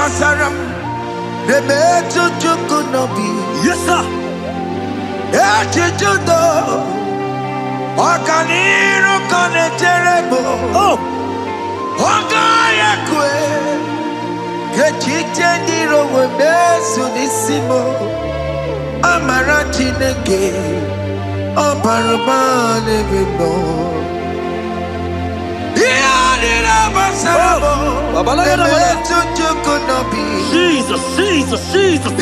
basaram. The better you could not be. Yes, sir. Echichudo. Okaniro kane terrible. Oh. Ogaya kwe. Kechite ndiro webesu nisimo. Amarati nege. Oparabane bebo. Jesus, Jesus, Jesus.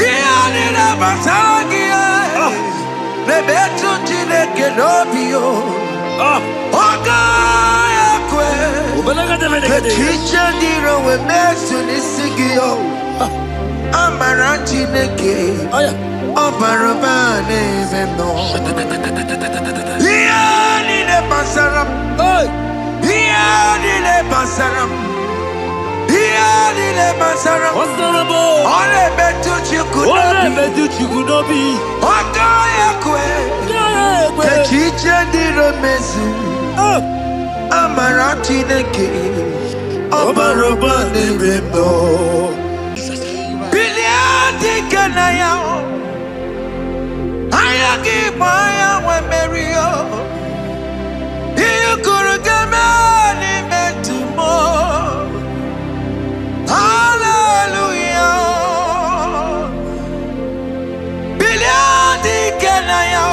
What's the rubble? All I bet you could not be. The teacher did a message. Amarati neke. Obarobane bebo. Biliadi kanaya. Ayagi maya we merio. You could get me to more. Hallelujah. Biliadi kanaya.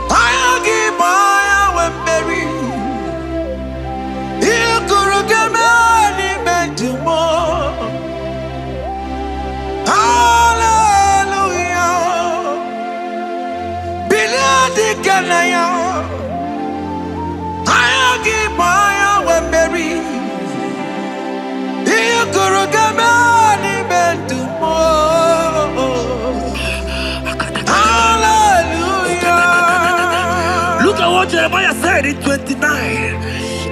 Ayagi maya we merio. You could get me to more. Hallelujah. Biliadi kanaya. Look at what Jeremiah said in 29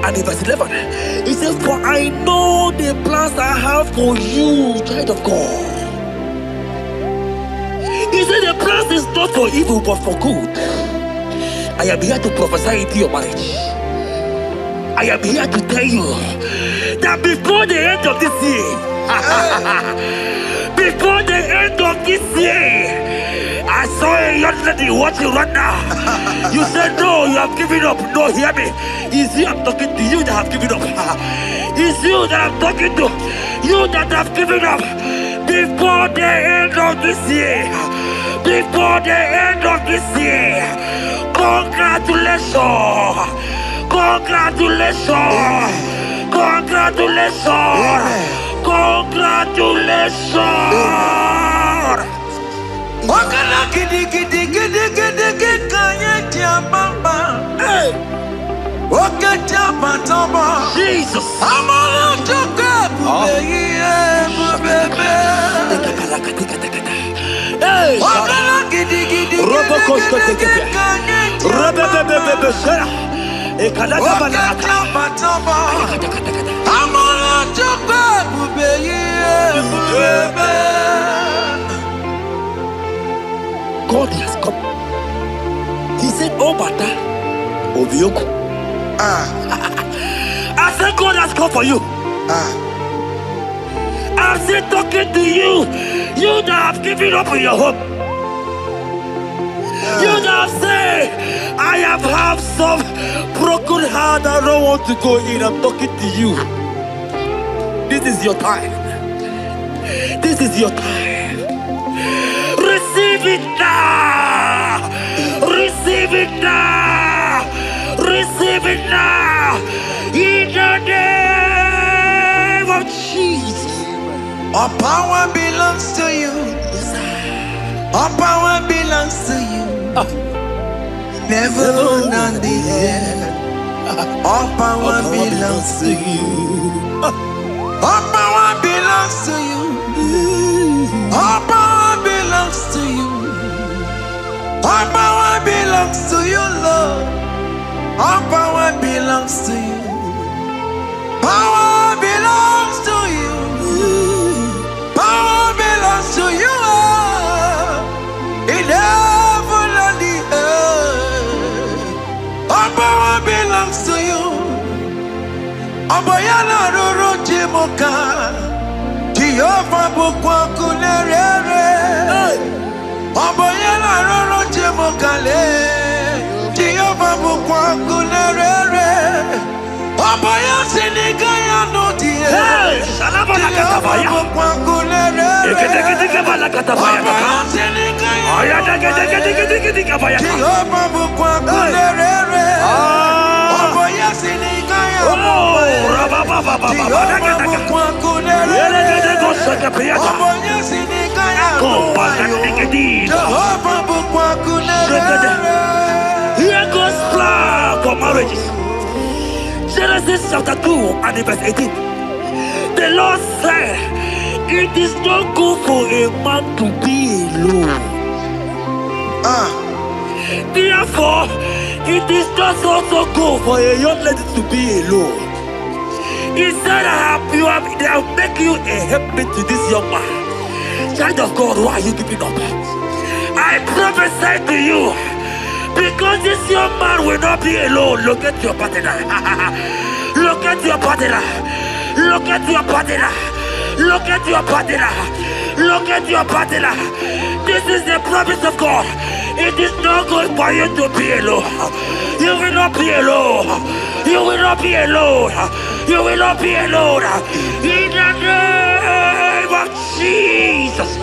and in verse 11. He says, for I know the plans I have for you, child of God. He said the plans is not for evil but for good. I am here to prophesy into your marriage. I am here to tell you that before the end of this year, before the end of this year, I saw a young lady watching right now. You said no, you have given up. No, hear me. It's you I'm talking to. You that have given up. It's you that I'm talking to. You that have given up. Before the end of this year, before the end of this year, congratulations. Congratulations! Congratulations! Congratulations! Wakala gidi kanye tiamamba. Hey, wakata matamba. Jesus! Amala toka bubeye bubebe. Hey, wakala gidi kanye tiamamba. Wakata matamba. Amala toka bubeye bubebe. God has come. He said, oh, Bata, Obioku. I said, God has come for you. I'm still talking to you. You that have given up on your hope. You that have said, I have some broken heart. I don't want to go in. I'm talking to you. This is your time. This is your time. Receive it now! Receive it now! Receive it now! In the name of Jesus! All power belongs to you. All power belongs to you. Never on the air. All power belongs to you. All power belongs to you. All power belongs to you. All power belongs to you, Lord. All power belongs to you. Power belongs to you. Power belongs to you. In heaven and the earth. All power belongs to you. Abayana Roro Jimoka. bukwa kulerere. Oboye la roro jemokale. Jehovah bukwa kulerere. Oboye sinigaya no die. Jehovah bukwa kulerere. Oboye sinigaya no die. Jehovah bukwa kulerere. Oboye sinigaya no die. Here goes plan for marriages. Genesis chapter 2 and verse 18. The Lord said, it is not good for a man to be alone. Therefore, it is not also good for a young lady to be alone. He said, they have make you a helpmate to this young man. Child of God, why are you giving up? I prophesy to you, because this young man will not be alone. Look at your partner. Look at your partner. Look at your partner. Look at your partner. Look at your partner. This is the promise of God. It is not good for you to be alone. You will not be alone. You will not be alone. You will not be alone. In the name of Jesus.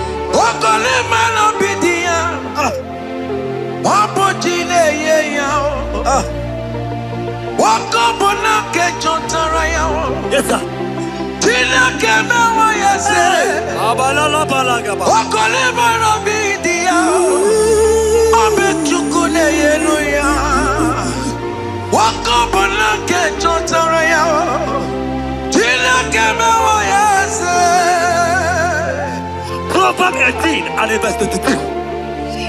Yes, sir. Proverbs 18 and verse 22.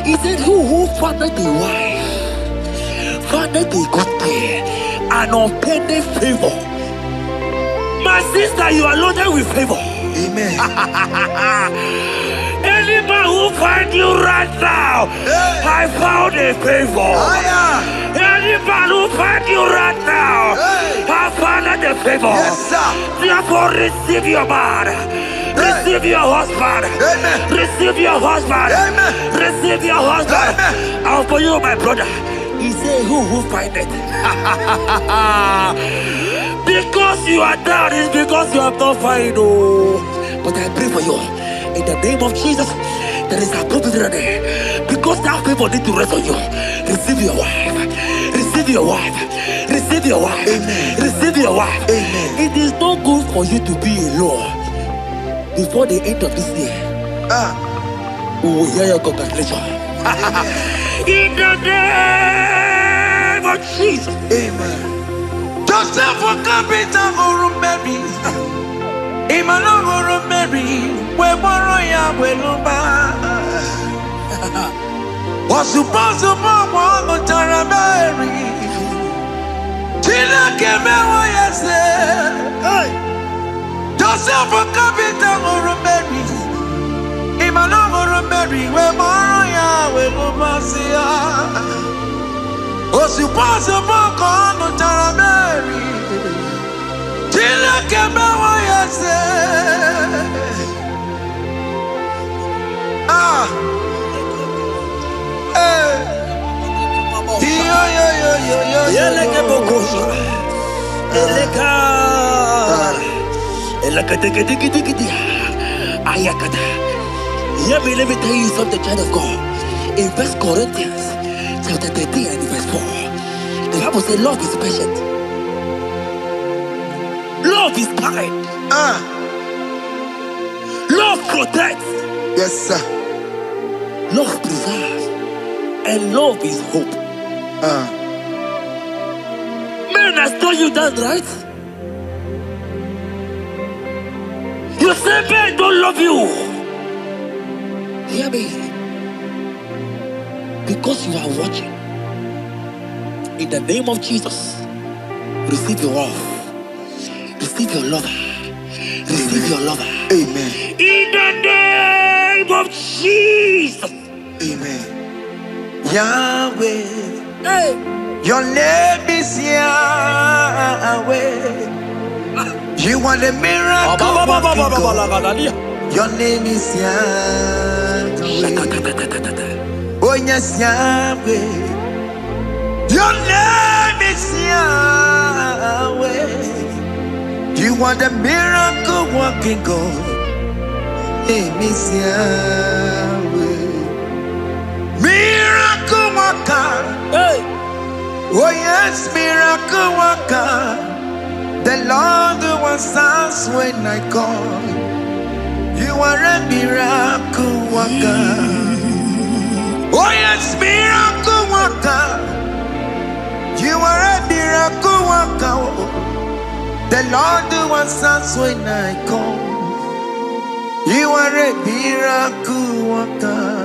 He said, who findeth a wife, findeth a good thing, and obtaineth favor. My sister, you are loaded with favor. Amen. Any man who finds you right now, I found a favor. Any man who finds you right now, I found a favor. Yes, sir. Therefore, receive your man. Receive your husband. Amen. Receive your husband. Amen. Receive your husband. Amen. And for you, my brother, he said, who find it? Because you are down, it's because you have not found. Oh. But I pray for you. In the name of Jesus, there is a provision there. Because that favor need to rest on you. Receive your wife. Receive your wife. Receive your wife. Amen. Receive your wife. Amen. It is not good for you to be alone. Before the end of this year, we will hear your congratulations. In the name of Jesus. Amen. Joseph for capital or Mary. Imano or Mary. We borrow ya weluba. Was supposed to borrow on Taramari. Tina came out yesterday. Joseph for capital or Mary. Imano or Mary. We borrow ya weluba. Was supposed to borrow on Taramari. Tina came out yesterday. Let me tell you something, child of God. In 1 Corinthians chapter 13 and verse 4, the Bible says love is patient. Love is kind. Love protects. Yes, sir. Love preserves. And love is hope. Men has told you that, right? You say men don't love you. Hear me. Because you are watching. In the name of Jesus, receive your love. Receive your lover. Receive your lover. Amen. In the name of Jesus. Amen. Yahweh. Hey. Your name is Yahweh. You are the miracle working God. Your name is Yahweh. Oh yes, Yahweh. Your name is Yahweh. You are the miracle working God. Name is Yahweh. Miracle worker. Hey. Oh yes, miracle worker. The Lord who answers when I call. You are a miracle worker. Oh yes, miracle worker. You are a miracle worker. The Lord who answers when I call. You are a miracle worker.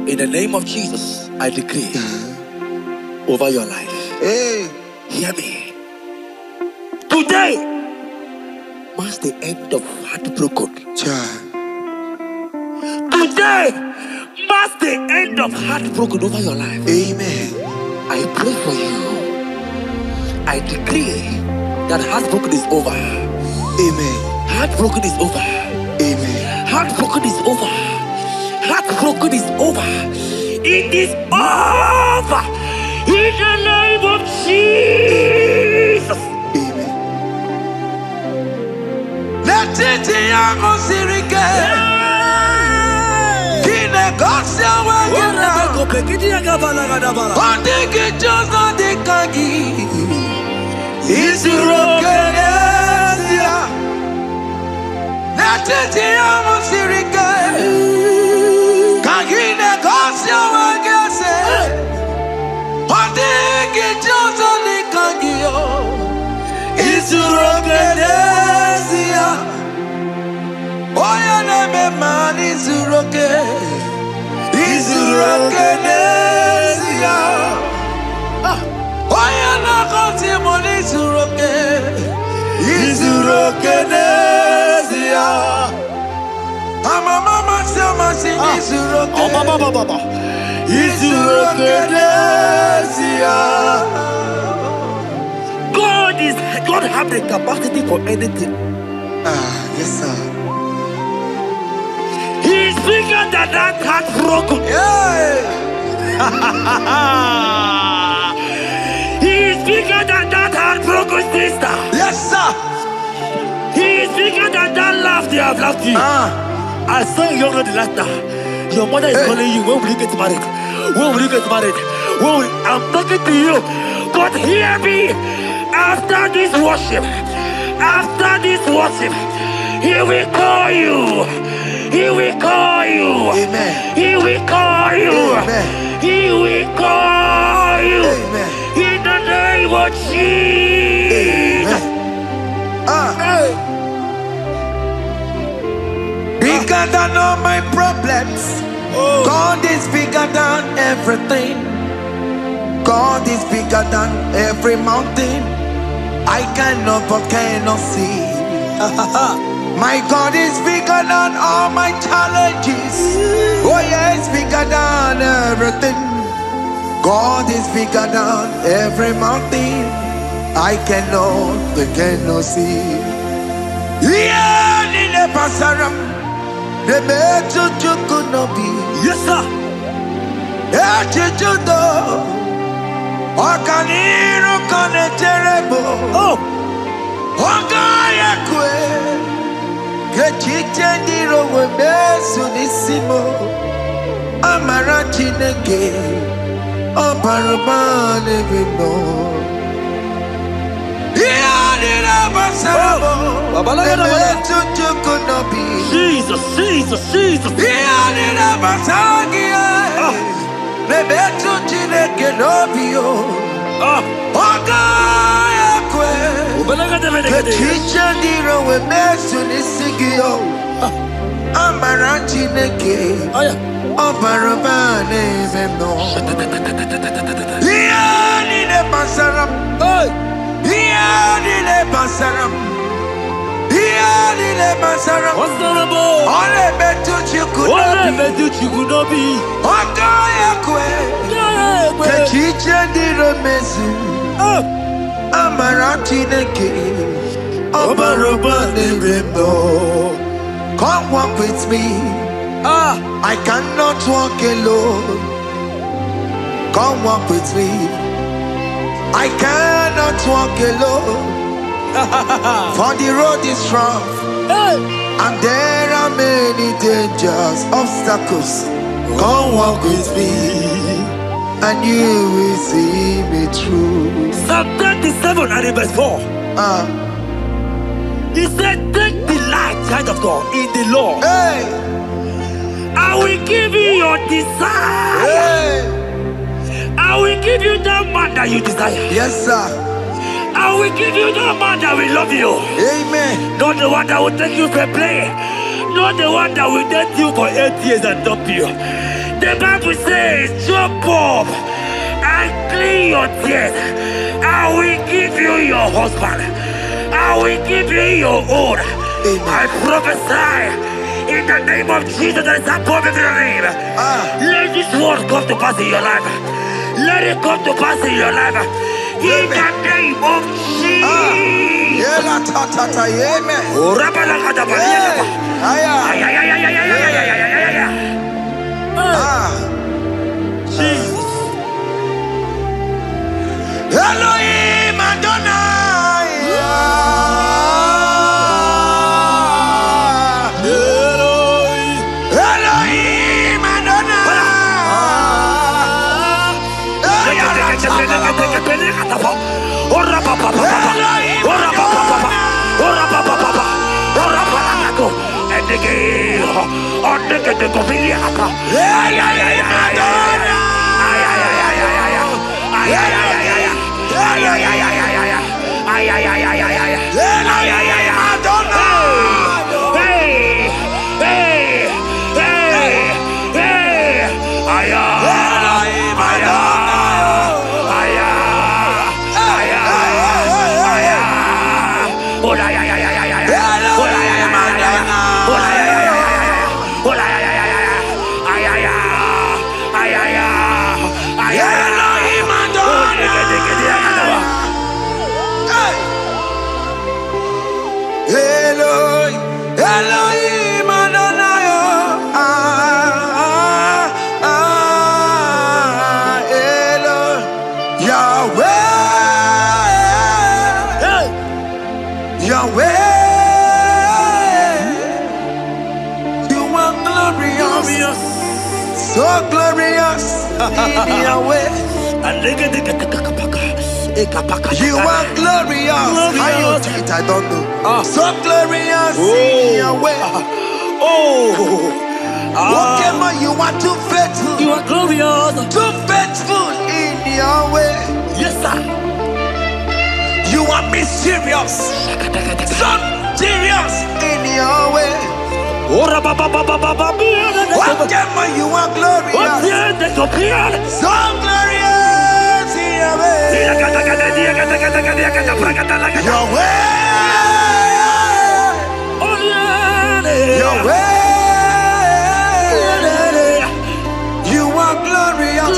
In the name of Jesus, I decree over your life. Hey, hear me. Today marks the end of heartbroken. Today marks the end of heartbroken over your life. Amen. I pray for you. I decree that heartbroken is over. Amen. Heartbroken is over. Amen. Heartbroken is over. Heartbroken is over. It is over. In the name of Jesus. Amen. Let it be a Mosirike. Kine Gosia Wagana. Ondigi Jozo de Kagi. Isurokenesia. Let it be a Mosirike. Kagine Gosia Wagase. Ondigi Jozo de Kagi. Isurokenesia. Oya neme man isuroke. Isurokenesia. Oya na konti mon isuroke. Isurokenesia. Mama sama sing isuroke. Baba. Isurokenesia. God have the capacity for anything. Yes sir. He's bigger than that heartbroken. Yeah. He's bigger than that heartbroken sister. Yes sir. He's bigger than that laugh they have laughed you. I saw you younger the last time. Your mother is calling you. When will you get married? When will you get married? I'm talking to you. But hear me. After this worship, he will call you. He will call you. Amen. He will call you. Amen. He will call you. Amen. In the name of Jesus. Bigger than all my problems. God is bigger than everything. God is bigger than every mountain. I cannot but cannot see. My God is bigger than all my challenges. Oh yeah, it's bigger than everything. God is bigger than every mountain. I cannot but cannot see. Yeah, in the pasaram, the better you could not be. Yes, sir. Yeah, you Okaniro kane terrible. Ogaya kwe. Kechite ndiro webesu nisimo. Amarachi nege. Oparabane vino. Iyadira basarabo. Emetu chukunobi. Jesus. Iyadira basagia. Nebetu chineke nobio. Ogaya kwe. Kechicha ndiro webesu nisigio. Amara chineke. Oparabane vino. Iyadira basaram. Iyadira basaram. Ole betu chikunobi. Ogaya kwe. Kechiche ndiro mesu. Amara chineke. Obarobane vino. Come walk with me. I cannot walk alone. Come walk with me. I cannot walk alone. For the road is rough, and there are many dangers, obstacles. Come walk with me, and you will see me through. Psalm 37 and verse 4. He said, take delight, child of God, in the Lord. Hey. I will give you your desire. Hey. I will give you that man that you desire. Yes, sir. I will give you that man that will love you. Amen. Not the one that will take you for play. Not the one that will date you for 8 years and dump you. The Bible says, jump up and clean your tears. I will give you your husband. I will give you your own. I prophesy in the name of Jesus that is above every name. Let this word come to pass in your life. Let it come to pass in your life. In the name of Jesus. Jesus. Elohim Adonai. Elohim Adonai. Elohim Adonai. Yahweh. Yahweh. You are glorious. So glorious in Yahweh. You are glorious. How you do it, I don't know. So glorious in your way. Whatever you are too faithful. You are glorious. Too faithful in your way. Yes, sir. You are mysterious. So serious in your way. Whatever you are glorious. So glorious in your way. Your way. Your way. You are glorious.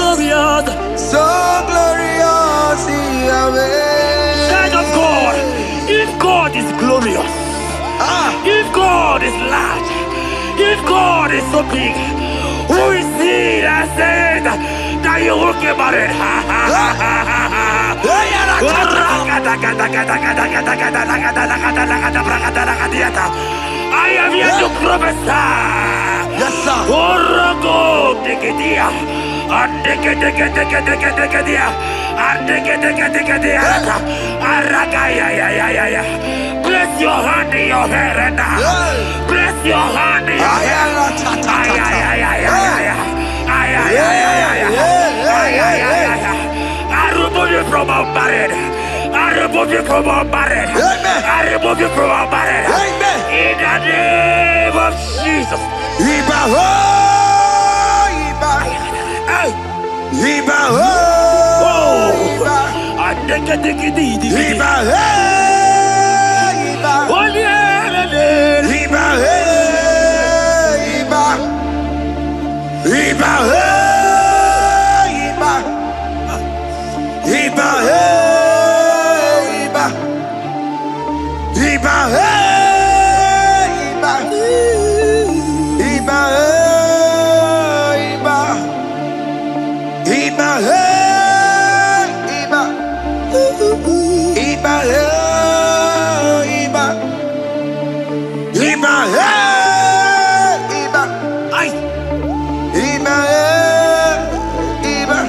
So glorious in your way. Child of God, if God is glorious, if God is large, if God is so big, who is he that said that you will get married? I am here to prophesy. Yes, sir. Place your hand in your hair and now. Place your hand in your hair. I remove you from our marriage. I remove you from our marriage. I remove you from our marriage. In the name of Jesus. Iba, hey, Iba, Ay. Iba, hey, Iba,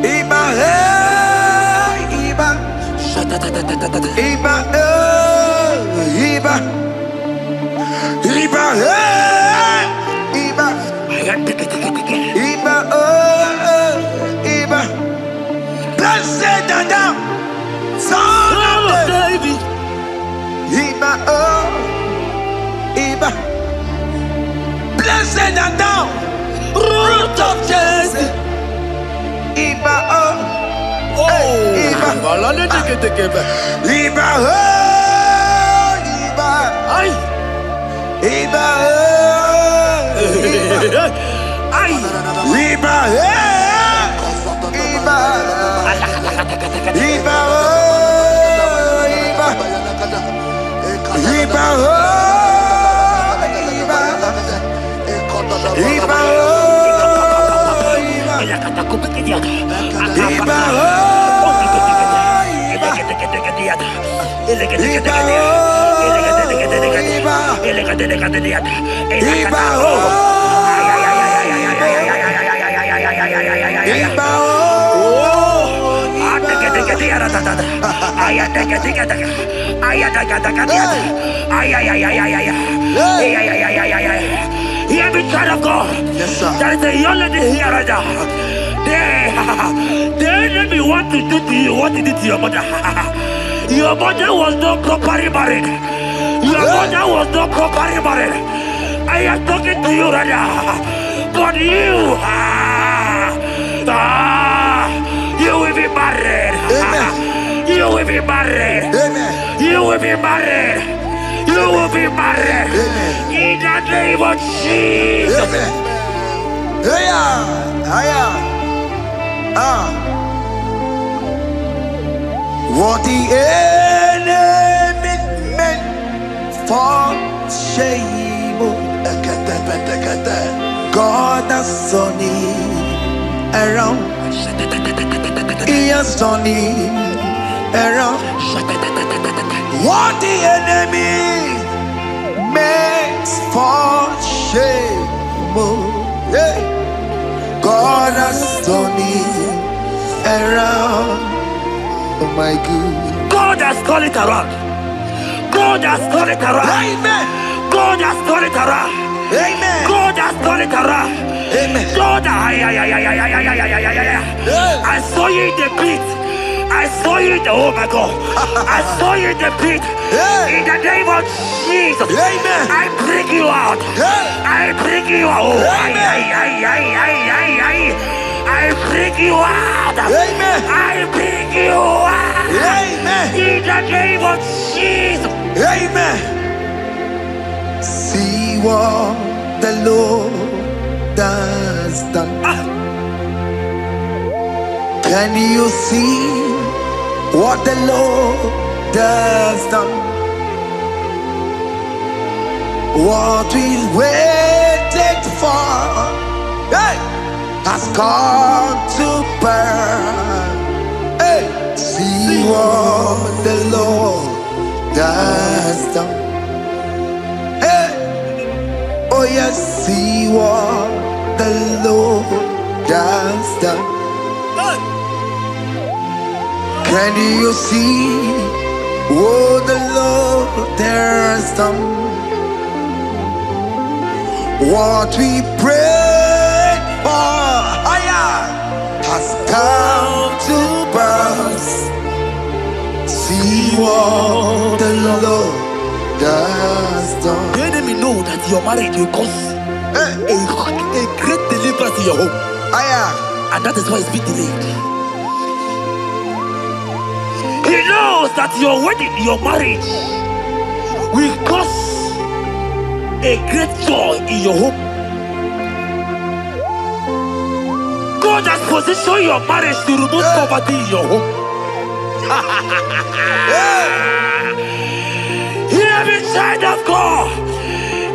Iba, hey, Iba, Iba, Iba, Iba, hey, Iba, Iba, Iba, blessed and thou, son of David, Iba, Iba, blessed and thou, root of Jesse, Iba, Iba, Iba, Iba, Ay. Iba, Ay. Iba, Iba, Iba, Iba, Iba, Hear me, child of God. Yes, sir. There is a young lady here right now. The enemy want to do to you what he did to your mother. Your mother was not properly married. Your mother was not properly married. I am talking to you right now. But you, you will be married. Amen. You will be married. Amen. You will be married. You will be married. Amen. In the name of Jesus. Amen. What the enemy meant for shame, God has turned it around. He has turned it around. What the enemy meant for shame, God has turned it around. Oh my God. God has turned it around. God has turned it around. Amen. God has turned it around. Amen. God has turned it around. Amen. God, I saw you in the pit. I saw you in the, oh my God. I saw you in the pit. In the name of Jesus. Amen. I bring you out. I bring you out. I bring you out. Amen. I bring you out. Amen. In the name of Jesus. Amen. See what the Lord has done. Can you see what the Lord has done? What we waited for, hey, has come to pass. Hey, see what the Lord has done. Hey, oh yes, see what the Lord has done. Can you see what the Lord has done? What we prayed for has come to pass. See what the Lord has done. The enemy know that your marriage will cause a great deliverance in your home. And that is why it's been delayed. He knows that your wedding, your marriage will cause a great joy in your home. God has positioned your marriage to remove poverty in your home. Hear me, child of God.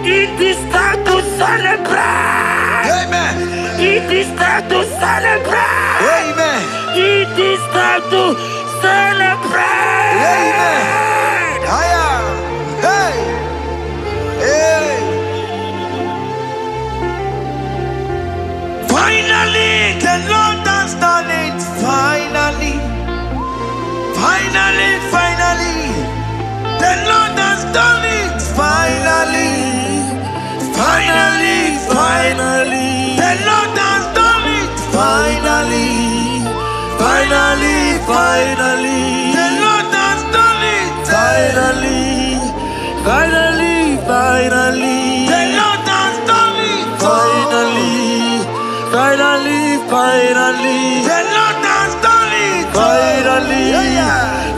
It is time to celebrate. Amen. It is time to celebrate. Amen. It is time to celebrate. Amen. Hey. Finally, finally, the Lord has done it. Finally, finally, finally, the Lord has done it. Finally, finally, finally, the Lord has done it. Finally, finally, finally, the Lord has done it. Finally, finally, finally, the Lord has done it. Finally,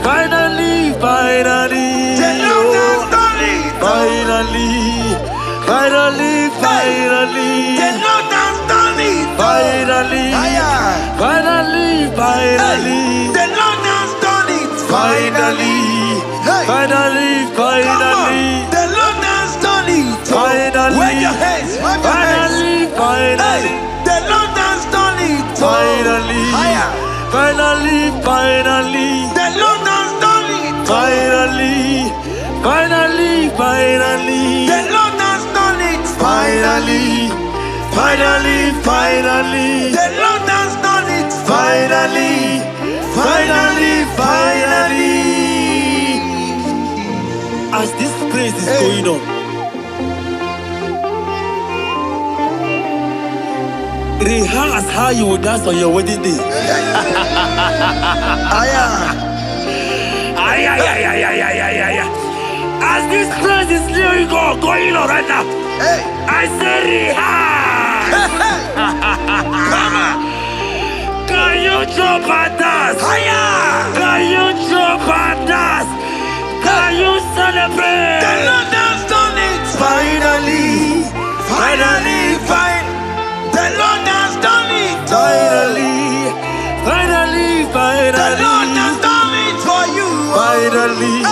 finally, finally, the Lord has done it. Finally, finally, finally, the Lord has done it. Finally, finally, finally, the Lord has done it. Finally, finally, finally, the Lord has done it. Finally, wave your hands, finally, finally, the Lord has done it. Finally, finally, finally, the Lord has done it. Finally, finally, finally, the Lord has done it. Finally, finally, finally, the Lord has done it. Finally, finally, finally. As this praise is going on, rehearse how you will dance on your wedding day. As this praise is going on right now, I say rehearse. Can you jump and dance? Can you jump and dance? Can you celebrate? The Lord has done it. Finally, finally, finally, the Lord has done it. Finally, finally, finally, the Lord has done it for you. Finally,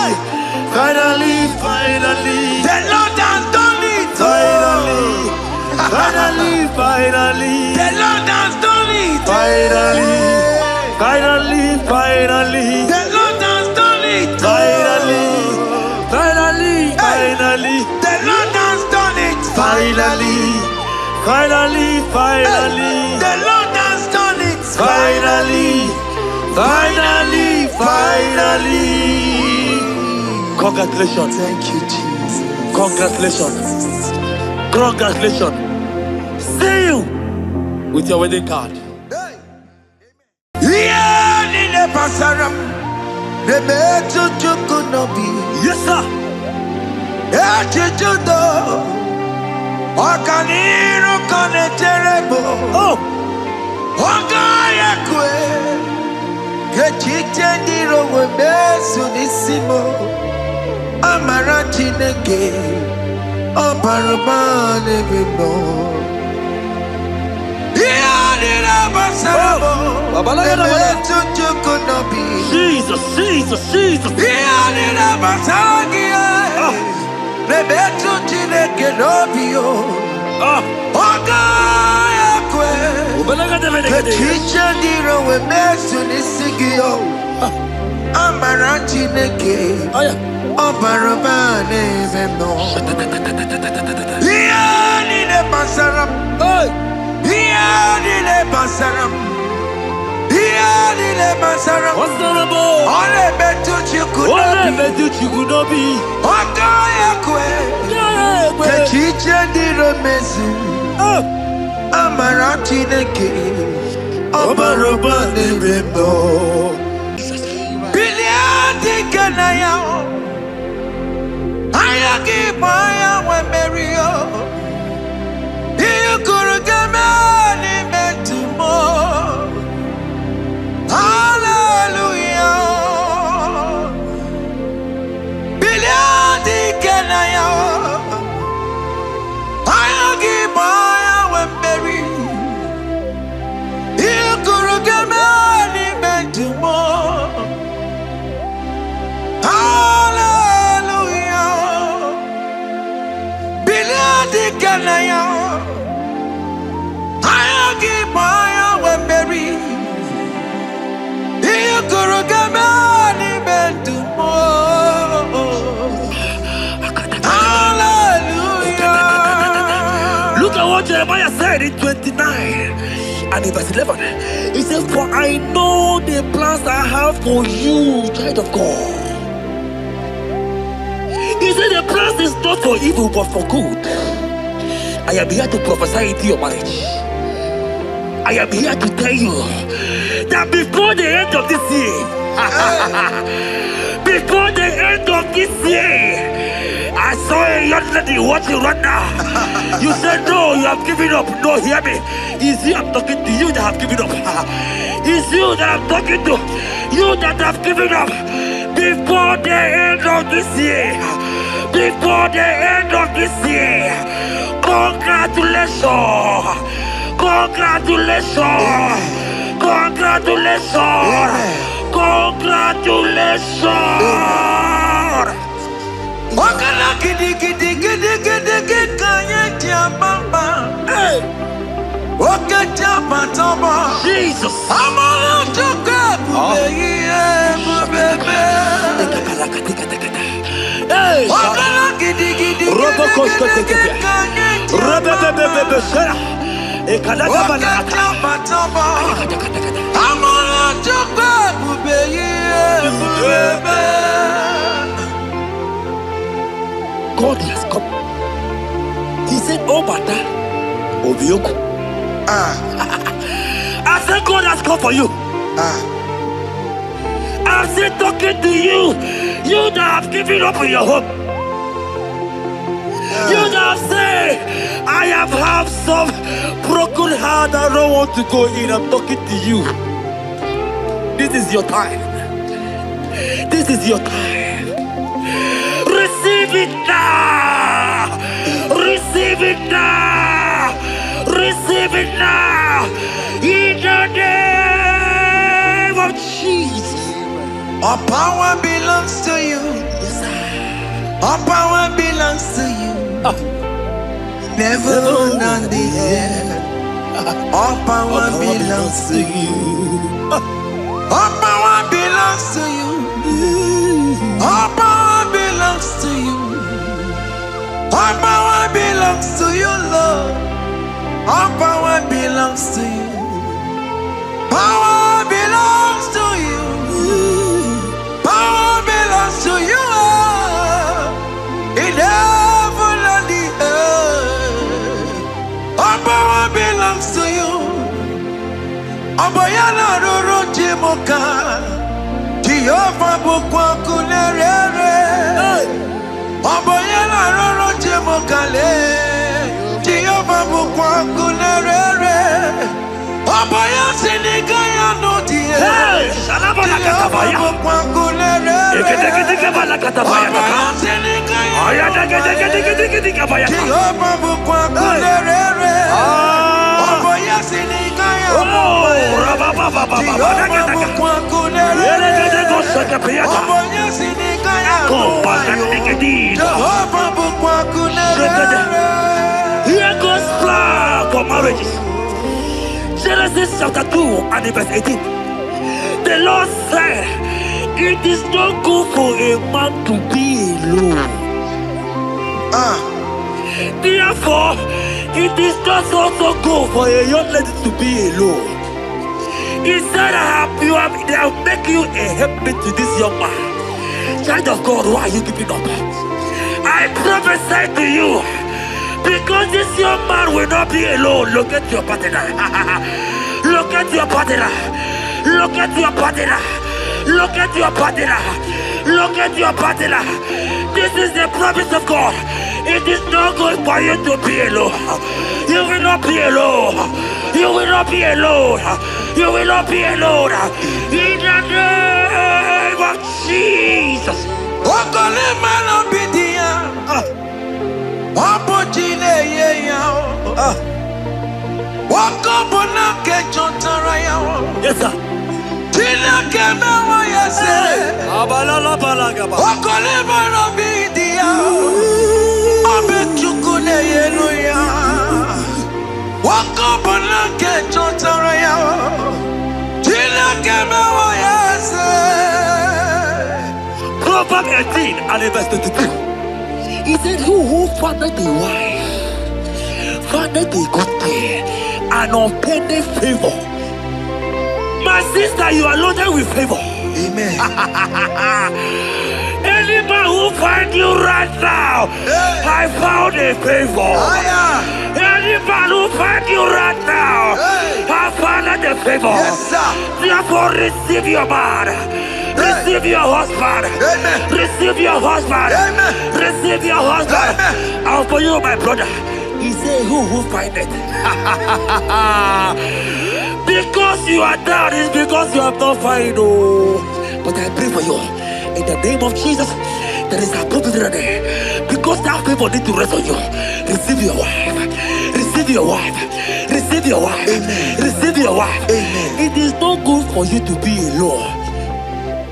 finally, finally, the Lord has done it. Finally, finally, finally, the Lord has done it. Finally, finally, finally, the Lord has done it. Finally, finally, finally, the Lord has done it. Finally, finally, finally, the Lord has done it. Finally, finally, finally. Congratulations. Thank you, Jesus. Congratulations. Congratulations. See you with your wedding card. Yes, sir. Oh. Jesus, Jesus, Jesus. Look at what Jeremiah said in 29. And in verse 11, he says, for I know the plans I have for you, child of God. He said the plans is not for evil but for good. I am here to prophesy into your marriage. I am here to tell you that before the end of this year, before the end of this year, I saw a young lady watching right now. You said no, you have given up. No, hear me. It's you I'm talking to, you that have given up. It's you that I'm talking to, you that have given up. Before the end of this year, before the end of this year, congratulations, congratulations, congratulations, congratulations. Wakala gidi gidi gidi gidi gidi kanye tiabamba. Wakata batamba. Jesus. Amala choka bubeye bubebe. Wakala gidi gidi gidi gidi kanye tiabamba. Wakata batamba. Amala choka bubeye bubebe. God has come. He said, oh, Bata, Obioku. I said, God has come for you. I'm still talking to you. You that have given up in your home. You that have said, I have some broken heart. I don't want to go in. I'm talking to you. This is your time. This is your time. Receive it now! Receive it now! Receive it now! In the name of Jesus! All power belongs to you. All power belongs to you. Never on the earth. All power belongs to you. All power belongs to you. All power belongs to you. All power belongs to you, Lord. All power belongs to you. Power belongs to you. Power belongs to you. In heaven and the earth. All power belongs to you. Abayana roro jimoka. Jehovah bukwa kunerere. Abayana roro jimokale. Jehovah bukwa kunerere. Abaya sinikaya no die. Shalabala katabaya. Jehovah bukwa kunerere. Abaya sinikaya. Jehovah bukwa kunerere. Abaya sinikaya. Here goes plan for marriages. Genesis chapter 2 and verse 18. The Lord said, it is not good for a man to be alone. Therefore, it is not also good for a young lady to be alone. He said, they'll make you a helpmate to this young man. Child of God, why are you giving up? I prophesy to you, because this young man will not be alone. Look at your partner. Look at your partner. Look at your partner. Look at your partner. Look at your partner. This is the promise of God. It is not good for you to be alone. You will not be alone. You will not be alone. You will not be alone. In the name of Jesus. Yes, sir. Proverbs 18 and verse 22. He said, who founded the wife, founded the good thing, an unpending favor. My sister, you are loaded with favor. Amen. Any man who find you right now, I found a favor. Any man who find you right now, I found a favor. Yes, sir. Therefore, receive your man. Receive your husband. Amen. Receive your husband. Amen. Receive your husband. Amen. And for you, my brother, he said, who find it? Because you are down, it's because you have not found. Oh. But I pray for you. In the name of Jesus, there is a problem there. Because that favor need to rest on you. Receive your wife. Receive your wife. Receive your wife. Amen. Receive your wife. Amen. It is not good for you to be alone.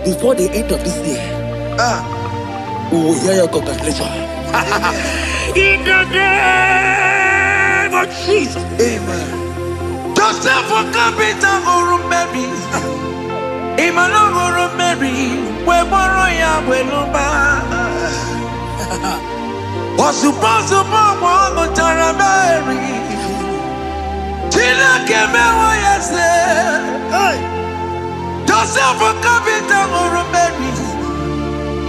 Before the end of this year, we will hear your congratulations. In the name of Jesus. Amen. Joseph for capital or Mary. Emmanuel or Mary. We borrow we lumba. Was supposed to borrow the Tara Mary. Tina came away and said, Joseph for capital or Mary.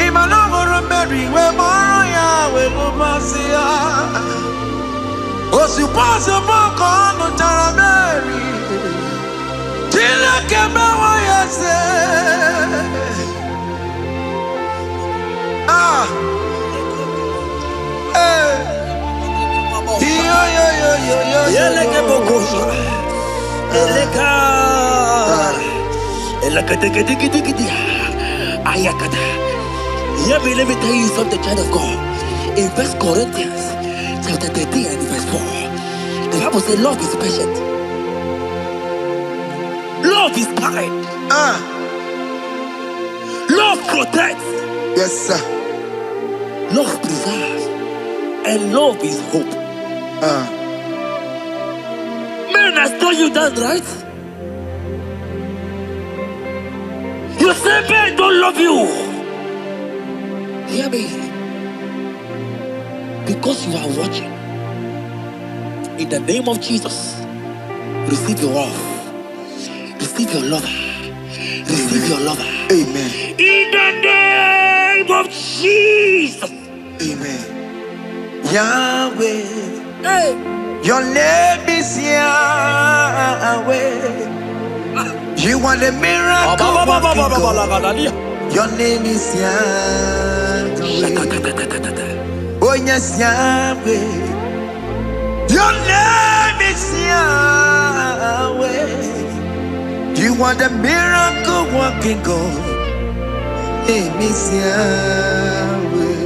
Emmanuel or Mary. We borrow we lumba. Was supposed to borrow the Tara Mary. Tina came away and said, Let me tell you something, child of God. In 1 Corinthians chapter 13 and verse 4, the Bible says love is patient. Love is kind. Love protects. Yes, sir. Love preserves. And love is hope. Man has told you that, right? You say men don't love you. Hear me. Because you are watching. In the name of Jesus, receive your love. Receive your lover. Receive your lover. Amen. In the name of Jesus. Amen. Yahweh. Hey. Your name is Yahweh. You are the miracle working God. Your name is Yahweh. Oh yes, Yahweh. Your name is Yahweh. You are the miracle working God. Name is Yahweh.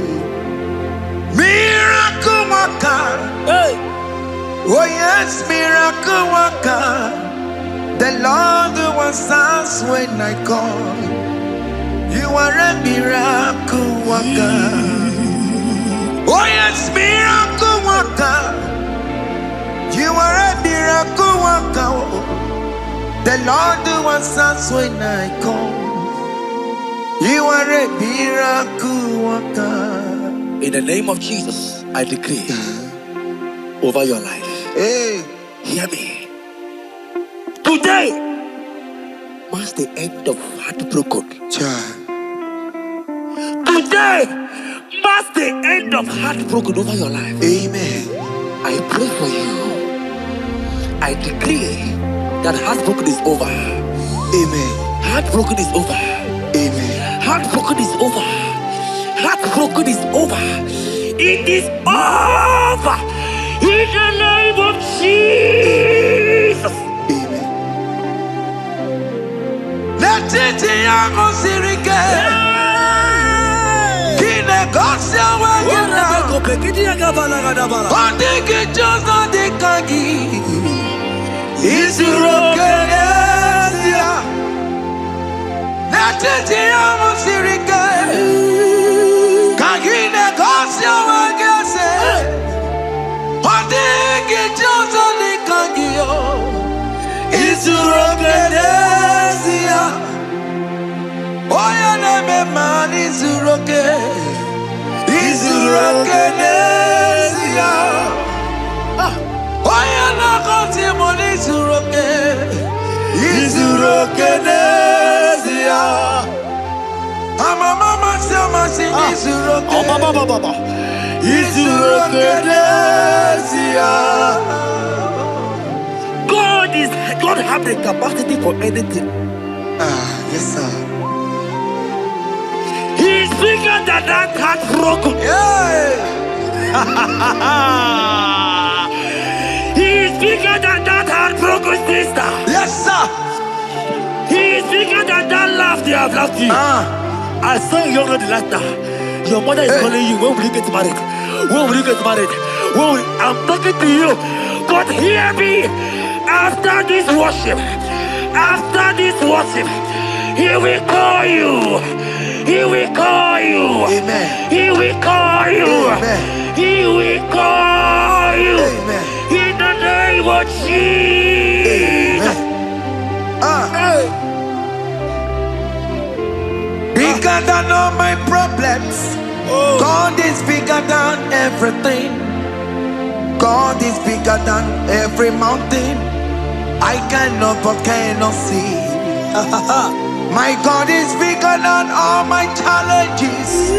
Miracle worker. Hey. Oh yes, miracle worker. The Lord who answers when I call. You are a miracle worker. Oh yes, miracle worker. You are a miracle worker. The Lord who answers when I call. You are a miracle worker. In the name of Jesus, I decree over your life. Hey, hear me. Today marks the end of heartbroken. child. Today marks the end of heartbroken over your life. Amen. I pray for you. I decree that heartbroken is over. Amen. Heartbroken is over. Amen. Heartbroken is over. Heartbroken is over. It is over. In the name of Jesus. Amen. Let it be a sirike. Kine gosia wagina. Ondigi jozo de kangi. Isurokenesia. Let it be a sirike. Kine gosia wagese. Ondigi jozo de kangi. Isurokenesia. Oya neme man isuroke. Isurokenesia. Oya na konti moni Mama Sama Sing Isuroke. Oh, Baba. God have the capacity for anything. Yes, sir. He's bigger than that heartbroken. Yeah. He's bigger than that heartbroken sister. Yes, sir. He's bigger than that laugh they have laughed you. I saw a young lady last night. Your mother is calling you. When will you get married? When will you get married? I'm talking to you. But hear me. After this worship, He will call you. He will call you. Amen. He will call you. Amen. He will call you. Amen. In the name of Jesus. Bigger than all my problems. God is bigger than everything. God is bigger than every mountain. I cannot but cannot see. My God is bigger than all my challenges.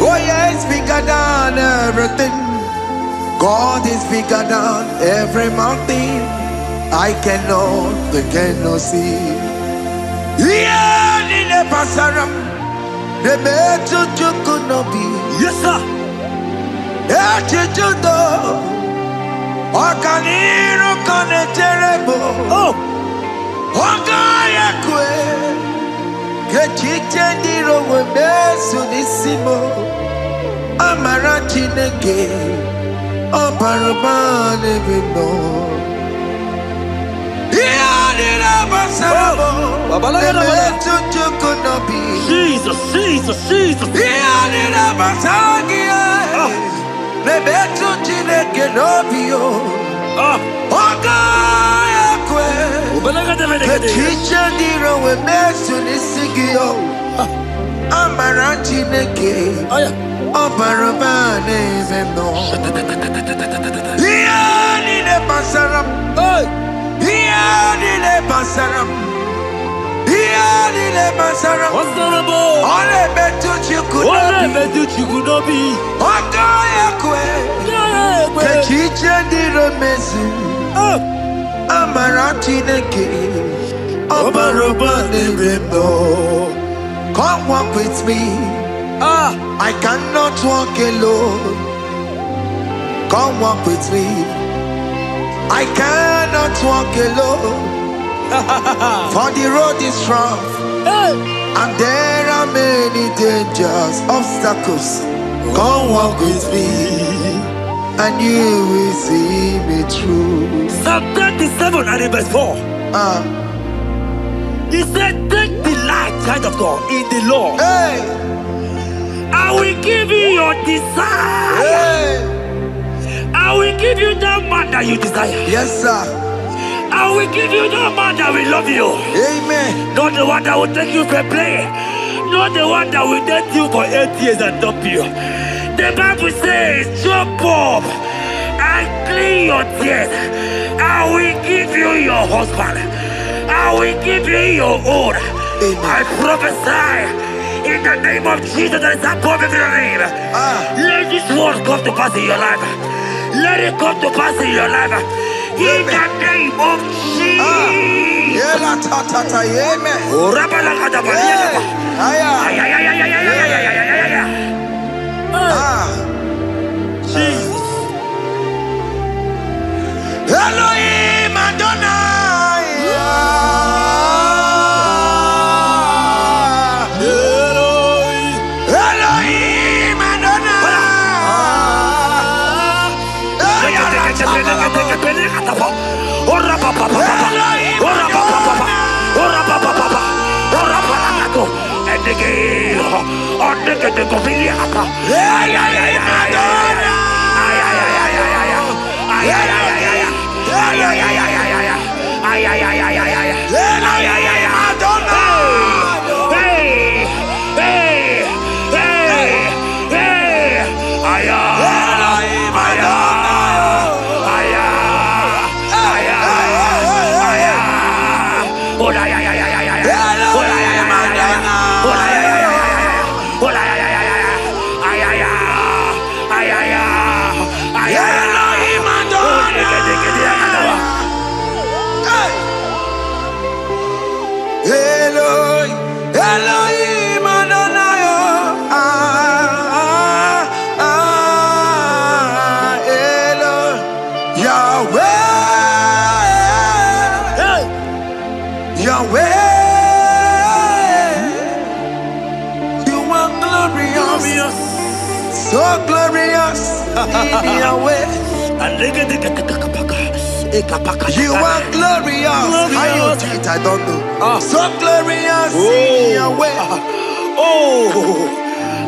Oh yeah, it's bigger than everything. God is bigger than every mountain. I cannot see. Yeah, in the pasaram, the metu chukunobi. Yes, sir. Echichudo, Okaniru kaneterebo. Oh, Ogaya kwe, Kechitendiro webesu nisimo. Amara chineke, Obarabane bino. Jesus. Come walk with me. I cannot walk alone. Come walk with me. I cannot walk alone. For the road is rough, and there are many dangers, obstacles. Come walk with me, and you will see me through. Psalm 37 and verse 4. He said, take delight, child of God, in the Lord. I will give you your desire. I will give you that man that you desire. Yes, sir. I will give you that man that will love you. Amen. Not the one that will take you for play. Not the one that will date you for 8 years and dump you. The Bible says, jump up and clean your tears. I will give you your husband. I will give you your own. I prophesy in the name of Jesus that is above every name. Let this word come to pass in your life. Let it come to pass in your life. In the name of Jesus. Jesus. Elohim Adonai. Elohim Adonai. So glorious in your way. You are glorious. How you do it, I don't know. So glorious in your way.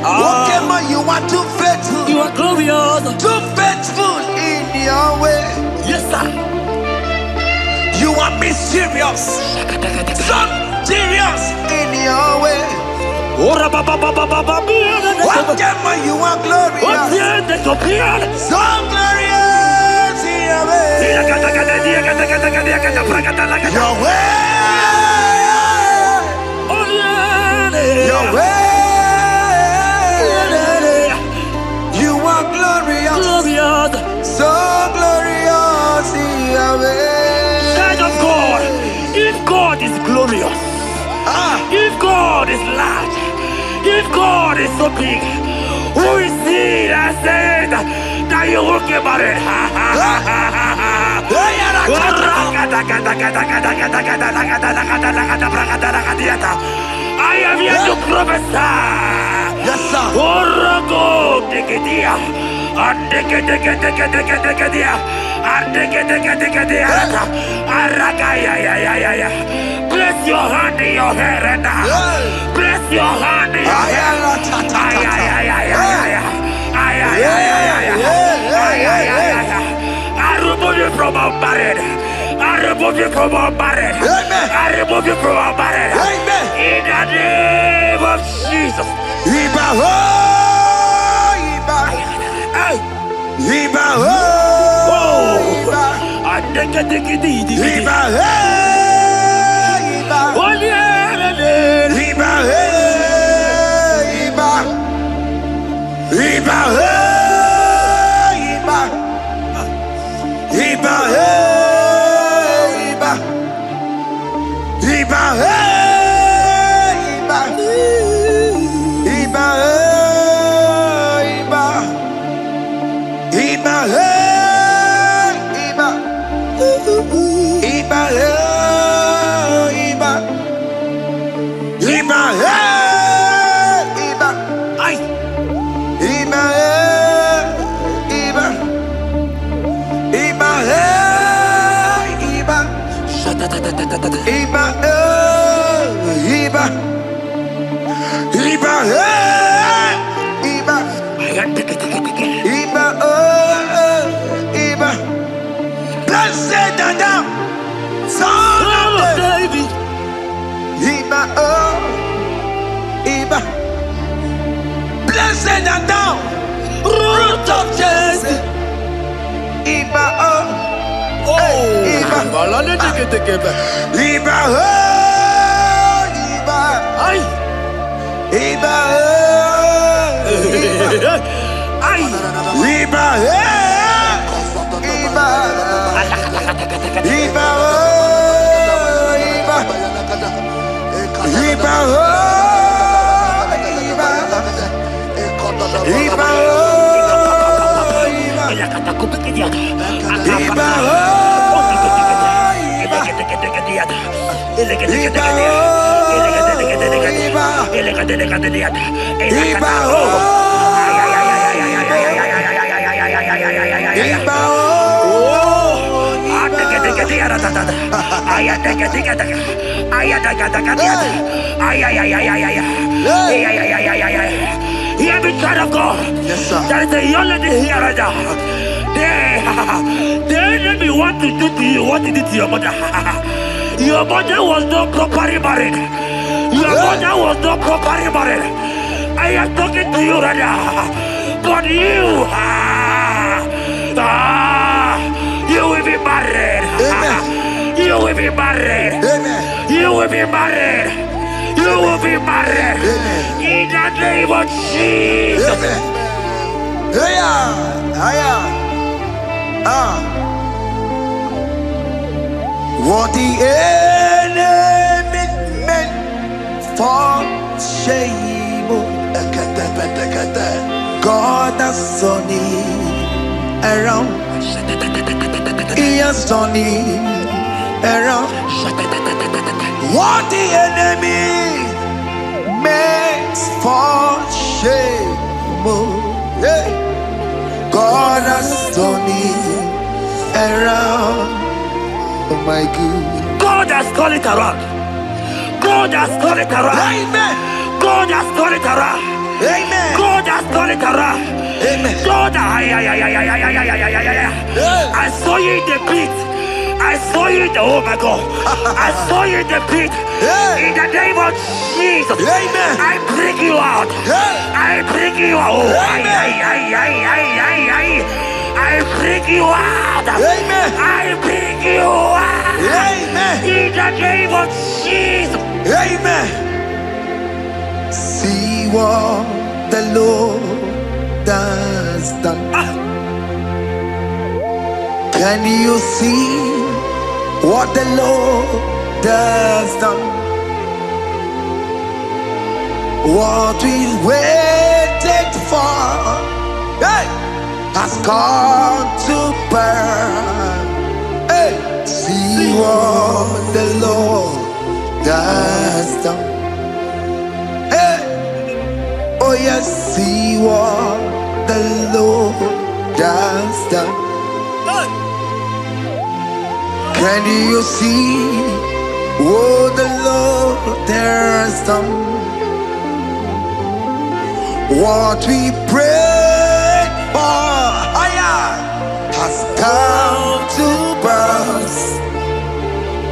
Whatever you are too faithful. You are glorious. Too faithful in your way. Yes, sir. You are mysterious. So serious in your way. Whatever you are glorious. So glorious in your way. Your way. Your way. You are glorious. So glorious in your way. Child of God, if God is glorious, if God is large, if God is so big, who is he that said that you will get married? I am here to prophesy. Yes, sir. Place your hand in your hair and place your hand in your hair. I remove you from unmarried. I remove you from unmarried. I remove you from unmarried. In the name of Jesus. Blessed and thou, root of Jesse. Iba Hear me, child of God. Yes, sir. There is a young lady here right now. The enemy want to do to you what he did to your mother. Your mother was not properly married. Your mother was not properly married. I am talking to you right now. But you will be married. Amen. You will be married. Amen. You will be married. You will be married. Amen. In the name of Jesus. Amen. What the enemy meant for shame, God has turned it around. He has turned it around. What the enemy meant for shame, Hey. God has done it around. Oh my God. God has turned it around. God has turned it around. Amen. God has turned it around. Amen. God has turned it around. Amen. God, I saw you in the pit. I saw you in the, oh my God. I saw you in the pit. In the name of Jesus. Amen. I bring you out. I bring you out. Oh, I bring you out. Amen. I bring you out. Amen. In the name of Jesus. Amen. See what the Lord has done. Can you see what the Lord has done? What we waited for, hey, has come to pass. Hey, see what the Lord has done. Hey, oh yes, see what the Lord has done. Can you see what the Lord has done? What we prayed for has come to pass.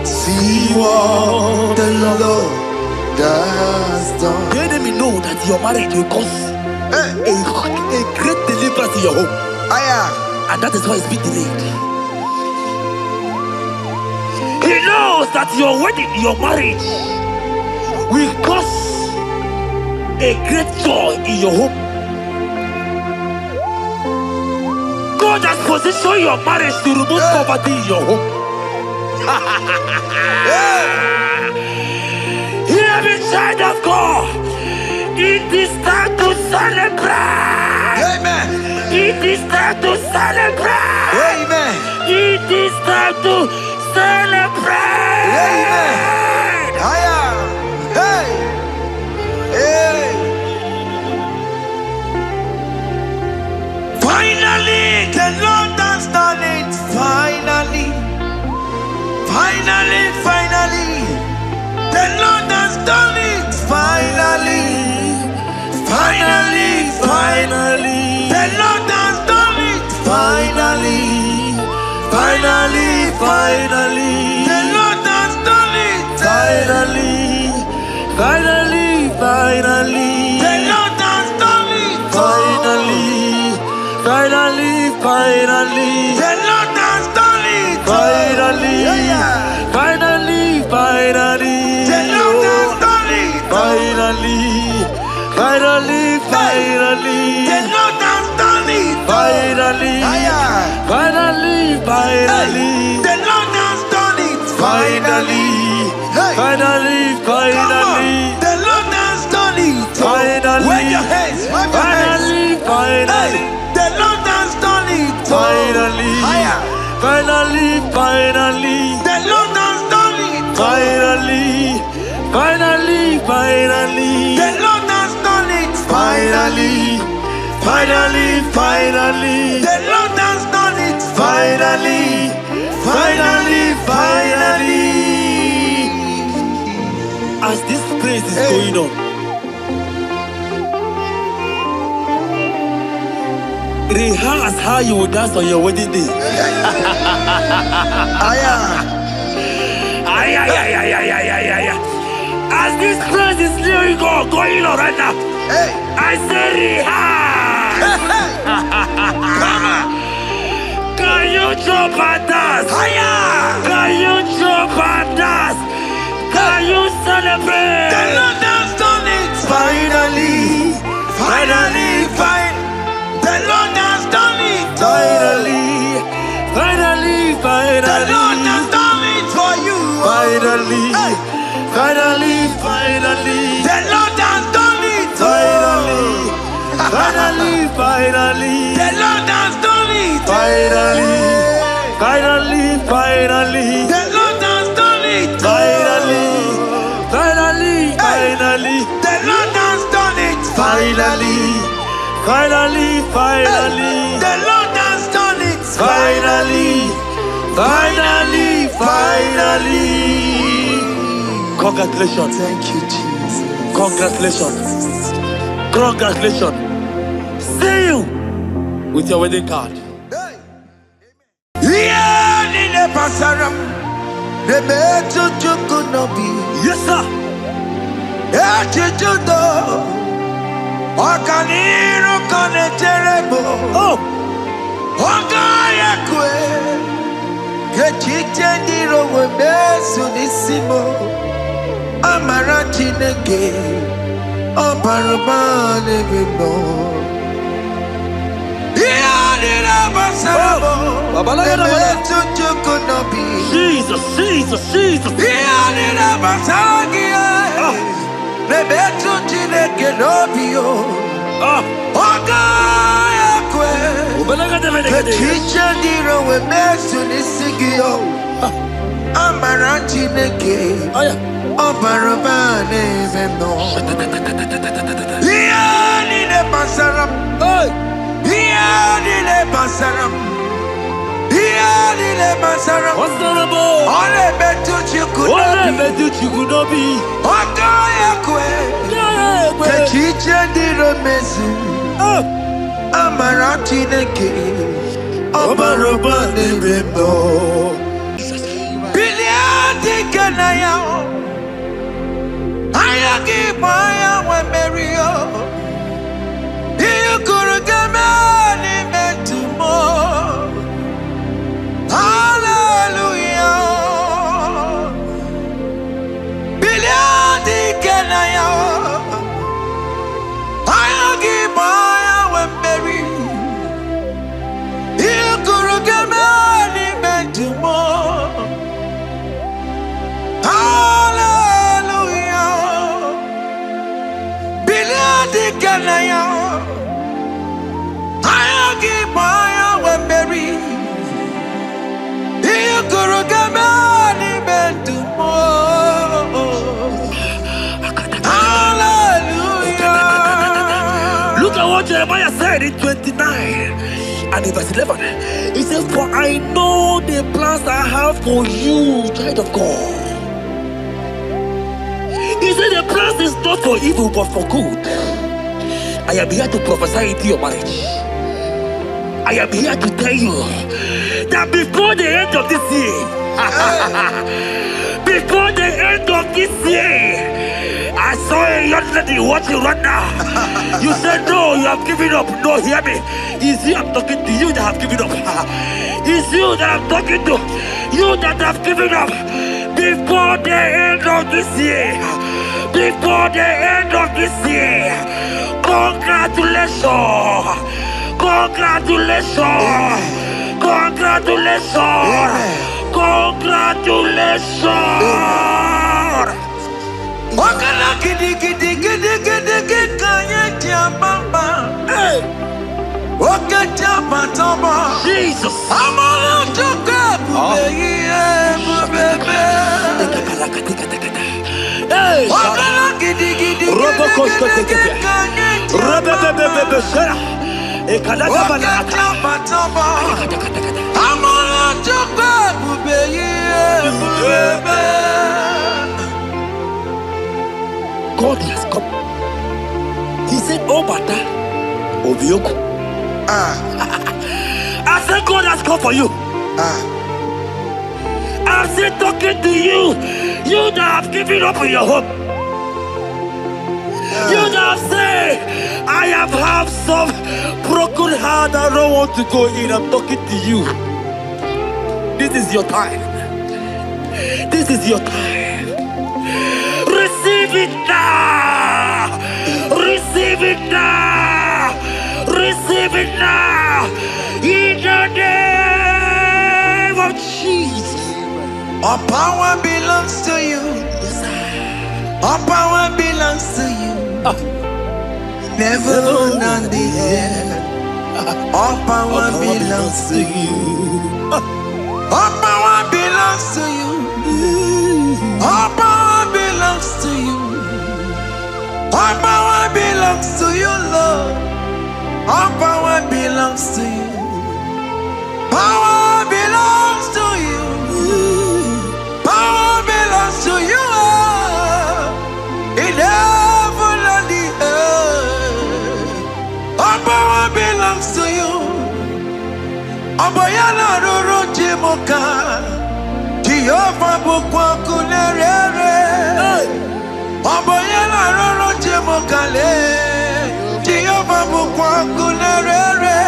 See what the Lord has done. The enemy know that your marriage will cause a great deliverance in your home. And that is why it's been delayed. He knows that your wedding, your marriage will cause a great joy in your home. God has positioned your marriage to remove poverty in your home. Hear me, child of God. It is time to celebrate. Amen. It is time to celebrate. Amen. It is time to celebrate. Amen. Hey. Hey. Finally, the Lord has done it. Finally. Finally, finally. The Lord has done it. Finally. Finally, finally. The Lord has done it. Finally. Finally, finally. The Lord has done it. Finally. Finally, finally. The Lord has done it. Finally. Finally, finally. The Lord has done it. Finally. Finally, finally. The Lord has done it. Finally. Finally, finally. The Lord has done it. Finally. Finally, finally. The Lord has done it. Finally. Finally, finally. The Lord has done it. Finally. Wave your hands. Finally, finally. The Lord has done it. Finally. Finally, finally. The Lord has done it. Finally. Finally, finally. The Lord has done it. Finally. Finally, finally. The Lord has done it. Finally. Finally, finally. As this praise is going on, rehearse how you will dance on your wedding day. As this praise is going on right now, I say rehearse. Can you jump and dance? Can you jump and dance? Can you celebrate? The Lord has done it. Finally. Finally, finally. The Lord has done it. Finally. Finally, finally. The Lord has done it for you. Finally. Finally, finally. The Lord has done it. Finally. Finally, finally. The Lord has done it. Finally. Finally, finally. The Lord has done it. Finally. Finally, finally. The Lord has done it. Finally. Finally, finally. The Lord has done it. Finally, finally, finally. Congratulations. Thank you, Jesus. Congratulations. Congratulations. See you with your wedding card. Yeah, in the pasaram, the better you could not be. Yes, sir. Yeah, you do. Okaniro kane terrible. Oh, Ogaya kwe. Kechite ndiro webesu nisimo. Amarati nege. Oparubane bimbo. Yeah, in the pasaram. Jesus, Jesus, Jesus. What's the rubble? All I bet you could not be. The teacher did a message. Amarati neke. Obarubane bebo. Biliadi kanaya. Ayagi maya we merio. You could get me to more. Hallelujah. Biliadi kanaya. Ayagi maya we merio. You could get me to more. Hallelujah. Biliadi kanaya. Ayagi maya we merio. You could get me to more. Hallelujah. Look at what Jeremiah said in 29 and in verse 11. He says, for I know the plans I have for you, child of God. He said the plans is not for evil but for good. I am here to prophesy into your marriage. I am here to tell you that before the end of this year, before the end of this year, I saw a young lady watching right now. You said no, you have given up. No, hear me. It's you I'm talking to, you that have given up. It's you that I'm talking to, you that have given up. Before the end of this year, before the end of this year, congratulations, congratulations, congratulations, congratulations. Wakala gidi gidi gidi gidi gidi kanya mama. Hey, wakata matoma. Jesus. Amala toka bubeye bubebe. Hey, wakala gidi gidi Robo Costa gidi gidi kanya Rebebe Shara. wakata matoma. Amala toka bubeye bubebe. God has come. He said, oh, Bata, Obioku. I said, God has come for you. I'm still talking to you. You that have given up on your hope. You that have said, I have some broken heart. I don't want to go in. I'm talking to you. This is your time. This is your time. Receive it now! Receive it now! Receive it now! In the name of Jesus! All power belongs to you. All power belongs to you. Never on the air. All power belongs to you. All power belongs to you. All power belongs to you. All power belongs to you, Lord. All power belongs to you. Power belongs to you. Power belongs to you. In heaven and the earth. All power belongs to you. Oboyana roro jimoka. Jehovah bukwa kunerere. Oboyana roro jimoka le. Jehovah bukwa kunerere.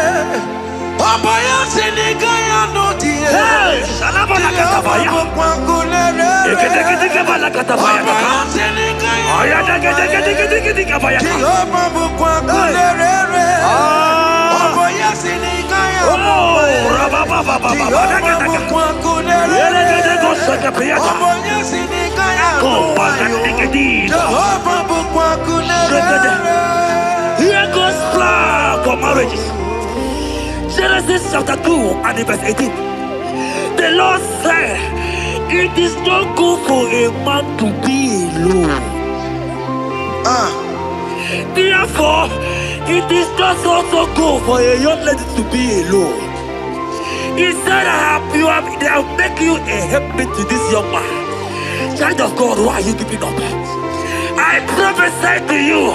Oboya sinigaya no die. Salabala katabaya. Bukwa kunerere. Bala katabaya. Oboya sinigaya. Aya dege kabaya. Jehovah bukwa kunerere. Oboya sinigaya. Oh, rababa. Jehovah bukwa kunerere. Oboya sinigaya. Jehovah bukwa kunerere. Here goes plan for marriages. Genesis chapter 2 and verse 18. The Lord said, it is not good for a man to be alone. Therefore, it is not also good for a young lady to be alone. He said, they have make you a helpmate to this young man. Child of God, why are you giving up? I prophesy to you,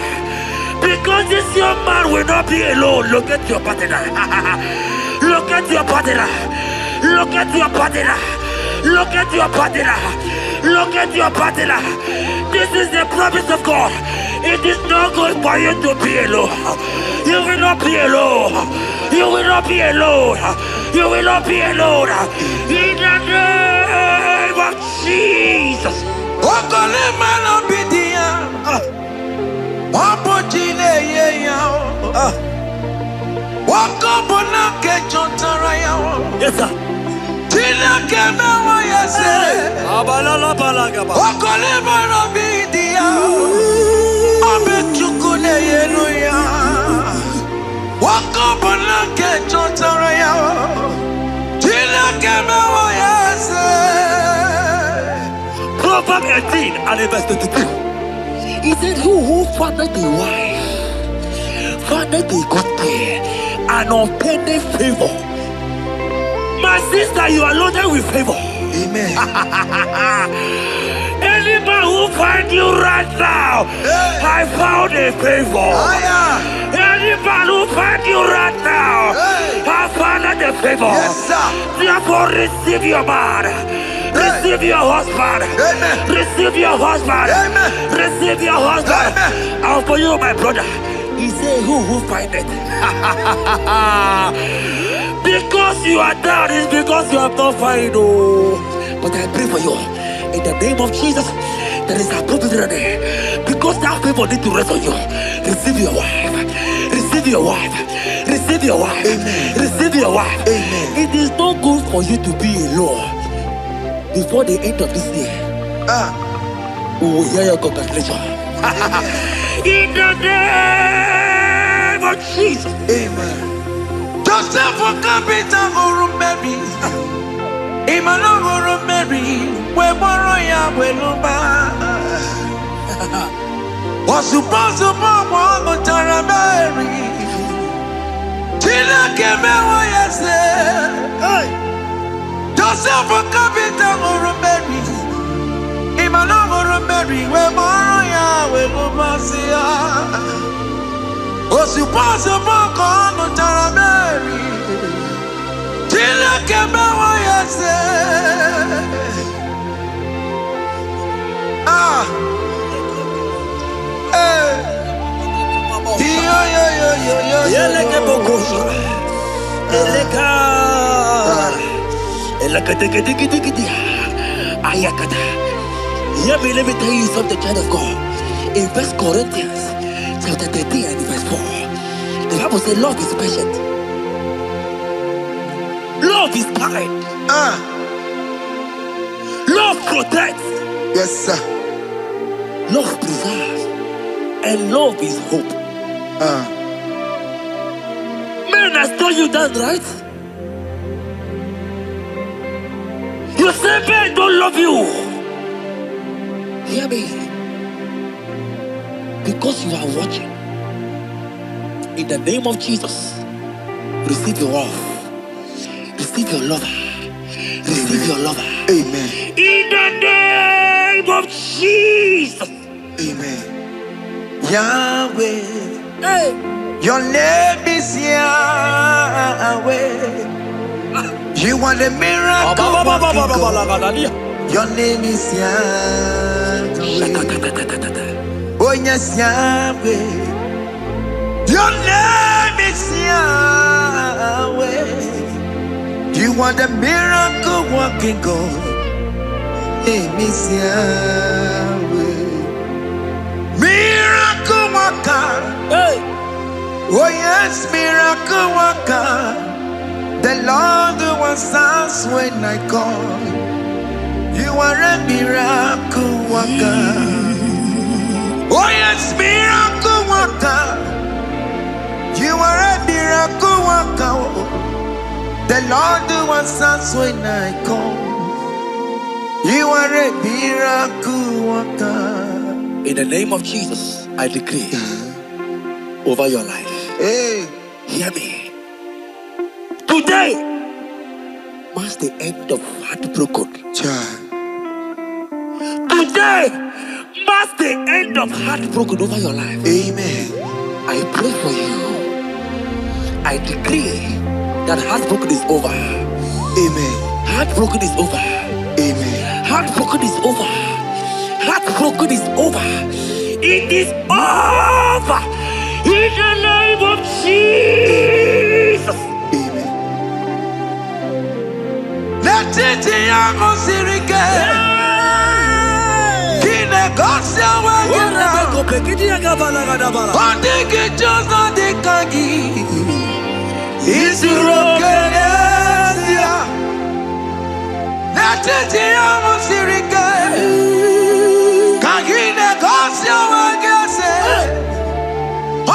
because this young man will not be alone. Look at your partner. Look at your partner. Look at your partner. Look at your partner. Look at your partner. This is the promise of God. It is not good for you to be alone. You will not be alone. You will not be alone. You will not be alone. In the name of Jesus. Yes, sir. Proverbs 18 and verse 22. He said, who findeth a wife, findeth a good thing, and obtaineth favor. My sister, you are loaded with favor. Amen. Any man who finds you right now, I found a favor. Any man who finds you right now, I found a favor. Yes, sir. Therefore, receive your man. Receive your husband. Amen. Receive your husband. Amen. Receive your husband. Amen. And for you, my brother, he said, who find it? Because you are down, it's because you have not found it. Oh. But I pray for you. In the name of Jesus, there is a opportunity. Because that favor need to rest on you. Receive your wife. Receive your wife. Receive your wife. Amen. Receive your wife. Amen. It is not good for you to be alone. Before the end of this year, we will hear your congratulations. In the name of Jesus. Amen. Joseph for capital or Mary. Emmanuel or Mary. We borrow ya weluba. Was supposed to borrow on Tara Mary. Tina came away, yes. Joseph for capital or Mary. Emmanuel or Mary. We borrow ya weluba. Was supposed to borrow on Tara Mary. Tina came away, yes. Let me tell you something, child of God. In 1 Corinthians chapter 13 and verse 4, the Bible says love is patient. Love is kind. Love protects. Yes, sir. Love preserves. And love is hope. Men has told you that, right? You say men don't love you. Hear me. Because you are watching. In the name of Jesus, receive your love. Receive your lover. Receive your lover. Amen. In the name of Jesus. Amen. Yahweh. Hey. Your name is Yahweh. You are the miracle working God. Your name is Yahweh. Oh yes, Yahweh. Your name is Yahweh. You are the miracle working God. Name is Yahweh. Miracle worker. Hey. Oh yes, miracle worker. The Lord who answers when I call. You are a miracle worker. Oh yes, miracle worker. You are a miracle worker. The Lord who answers when I call. You are a miracle worker. In the name of Jesus, I decree over your life. Hey, hear me. Today marks the end of heartbroken. child. Today marks the end of heartbroken over your life. Amen. I pray for you. I decree that heartbroken is over. Amen. Heartbroken is over. Amen. Heartbroken is over. Heartbroken is over. It is over. In the name of Jesus. Amen. Let it be a sirike. Kine gosya wagena. Ondigi jozo dikagi. Isurokenesia. Let it be a sirike. Kine gosya wagese.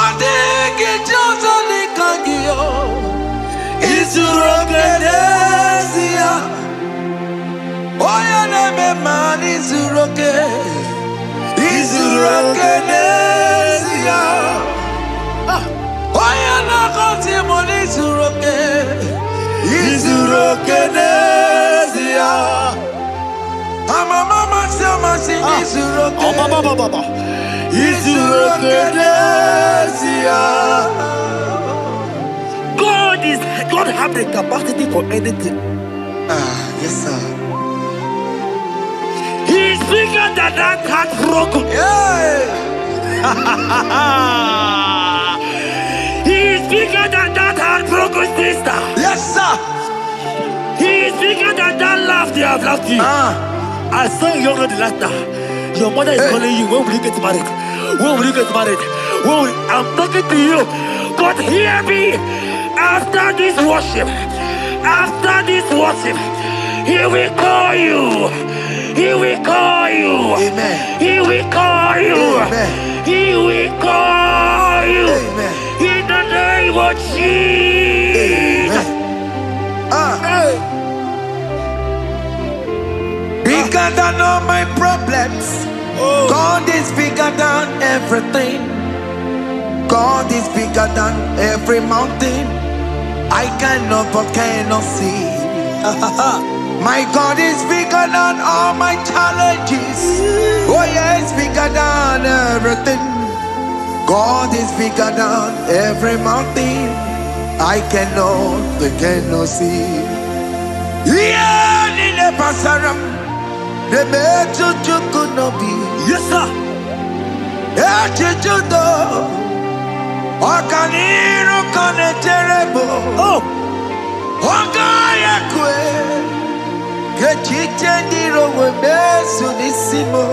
Ondigi jozo dikagi. Isurokenesia. Oya neme man isuroke. Isurokenesia. Oya na konti mon isuroke. Isurokenesia. Ama mama sama si isuroke. Isurokenesia. God have the capacity for anything. Yes sir. He's bigger than that heartbroken. Yeah. He's bigger than that heartbroken sister. Yes sir. He's bigger than that laugh they have laughed you. I saw you the last time. Your mother is calling you. When will you get married? When will you get married? I'm talking to you. But hear me. After this worship, he will call you. He will call you. Amen. He will call you. Amen. He will call you. Amen. In the name of Jesus. Bigger than all my problems. God is bigger than everything. God is bigger than every mountain. I cannot but cannot see. My God is bigger than all my challenges. Oh yes, bigger than everything. God is bigger than every mountain. I cannot but cannot see. Yeah, in the pasaram, the better could not be. Yes, sir. Okaniro kane terrible. Oh, Ogaya kwe. Kechiche ndiro webesu nisimo.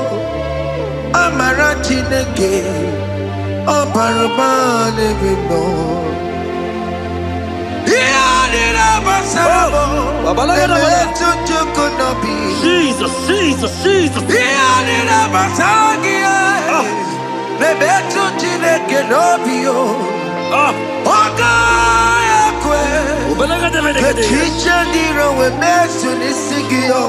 Amara chineke. Oparubane bino. Iyadira basarabo. Emetu chukunobi. Jesus. Iyadira basagia. Nebetu chineke nobio. Ogaya kwe. Kechiche ndiro webesu nisigio.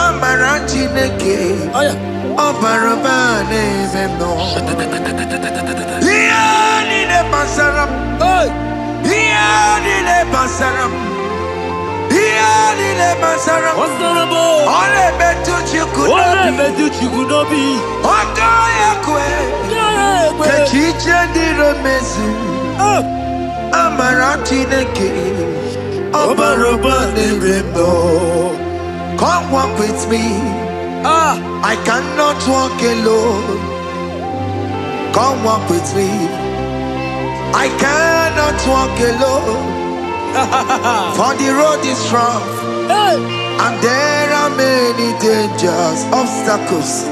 Amarantineke. Oh yeah. Obarabane zeno. Iani le basaram. Hey. Iani le basaram. Iani le basaram. Honorable. Ole betu chikunobi. Odo yakwe. Kechiche di remezu. Amarantineke. Obarabane zeno. Come walk with me. I cannot walk alone. Come walk with me. I cannot walk alone. For the road is rough, and there are many dangers, obstacles.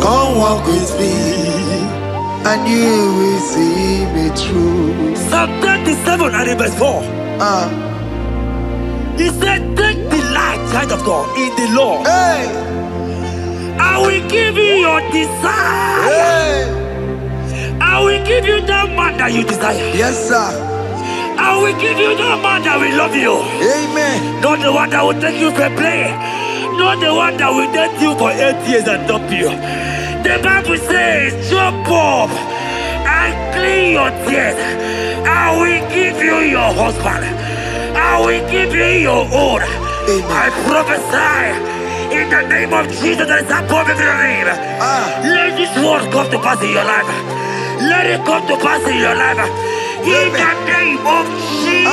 Come walk with me, and you will see me through. Psalm 37 and verse 4. He said, take delight, child of God, in the Lord. Hey. I will give you your desire. Hey. I will give you that man that you desire. Yes, sir. I will give you that man that will love you. Amen. Not the one that will take you for play. Not the one that will date you for 8 years and dump you. The Bible says, jump up and clean your tears. I will give you your husband. I will give you your own. I prophesy in the name of Jesus that is above every name. Let this word come to pass in your life. Let it come to pass in your life. In the name of Jesus.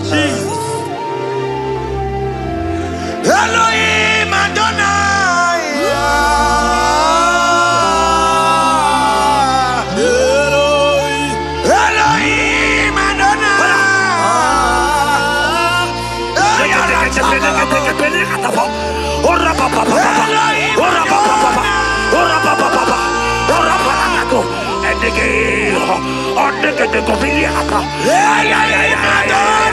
Jesus. Elohim Adonai. Elohim Adonai. Elohim Adonai.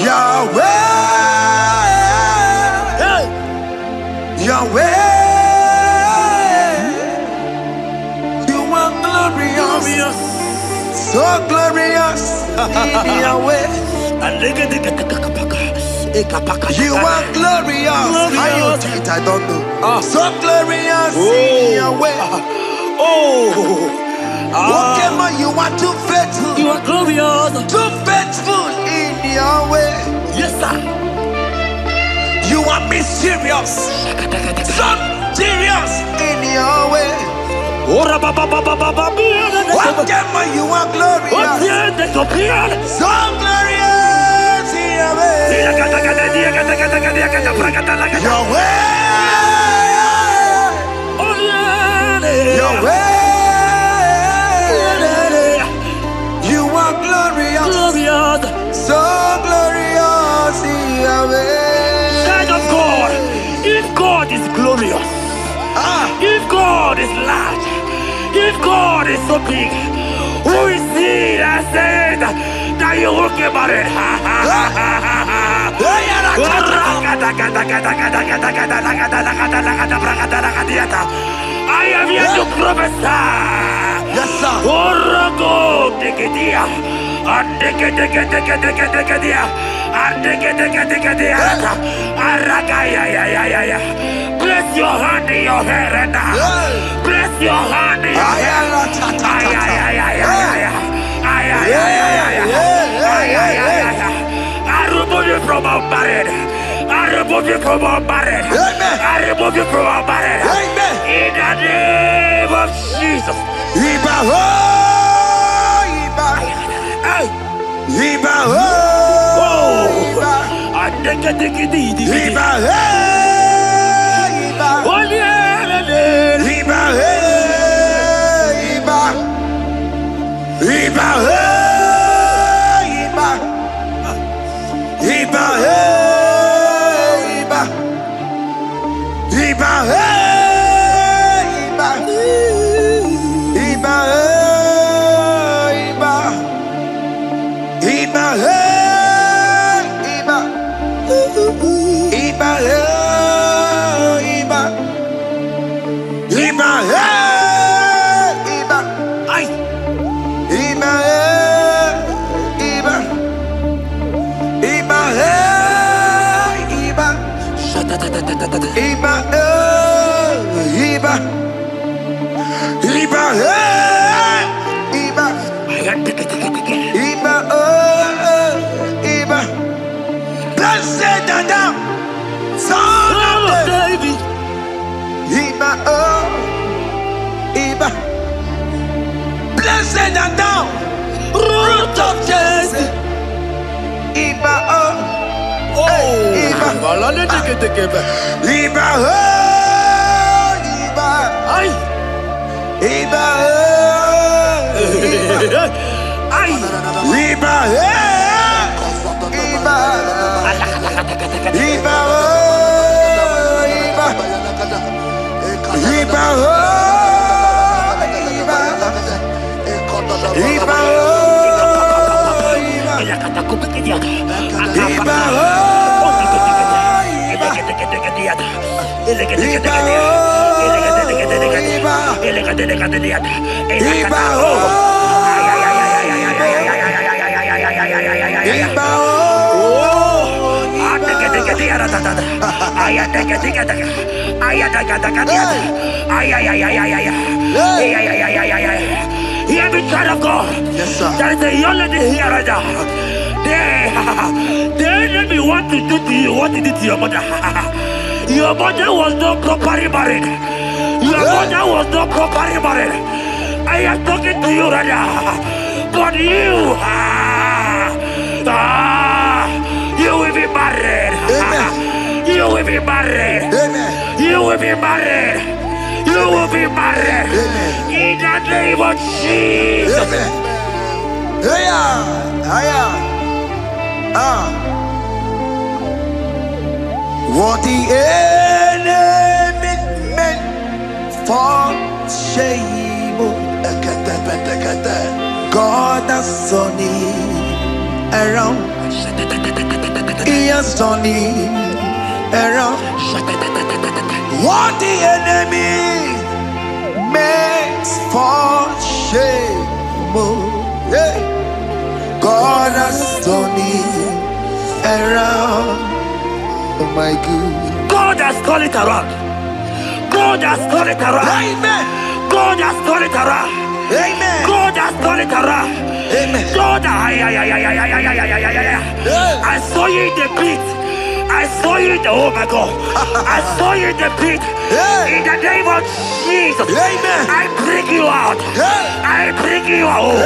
Yahweh. Yahweh. You are glorious. So glorious in Yahweh. You are glorious. How you do it, I don't know. So glorious in your way. Whatever you are too faithful. You are glorious. Too faithful in your way. Yes, sir. You are mysterious. So serious in your way. Whatever you are glorious. So glorious in your way. Your way. Your way. You are glorious. So glorious in your way. Child of God, if God is glorious, if God is large, if God is so big, who is he that said that you will get married? I am here to prophesy. Yes, sir. Place your hand in your hair and place your hand in your hair. I remove you from our marriage. I remove you from our marriage. I remove you from our marriage. In the name of Jesus. Jesus. Iba oh, Iba. Hey. Iba oh, Iba. Iba. Iba hey, Iba. Oh yeah. Iba hey, Iba. Iba hey, Iba. Iba hey, Iba. Iba hey, Iba. Iba hey, Iba. Iba hey, Iba. Iba hey, Iba. Iba hey, Iba. Ay. Iba hey, Iba. Iba hey, Iba. Iba Iba. Iba Iba. Iba Iba. Blessed Adam, son of David. Iba Iba. Blessed Adam, root of Jesse. Iba Iba. Iba Iba. Ay. Iba Iba. Ay. Iba Iba. Iba Iba. Iba Iba. Iba Hear me, child of God. Yes, sir. There is a young lady here right now. The enemy want to do to you what he did to your mother. Your mother was not properly married. Your mother was not properly married. I am talking to you right now. But you, you will be married. Amen. You will be married. Amen. You will be married. You will be married. Amen. In the name of Jesus. Amen. Hiya. Hiya. What the enemy meant for shame, God has turned it around. He has turned it around. What the enemy meant for shame, God has turned it around. Oh my God. God has turned it around. God has turned it around. Amen. God has turned it around. Amen. God has turned it around. Amen. God, I saw you in the pit. I saw you in the, oh my God. I saw you in the pit. In the name of Jesus. Amen. I bring you out. I bring you out. Oh,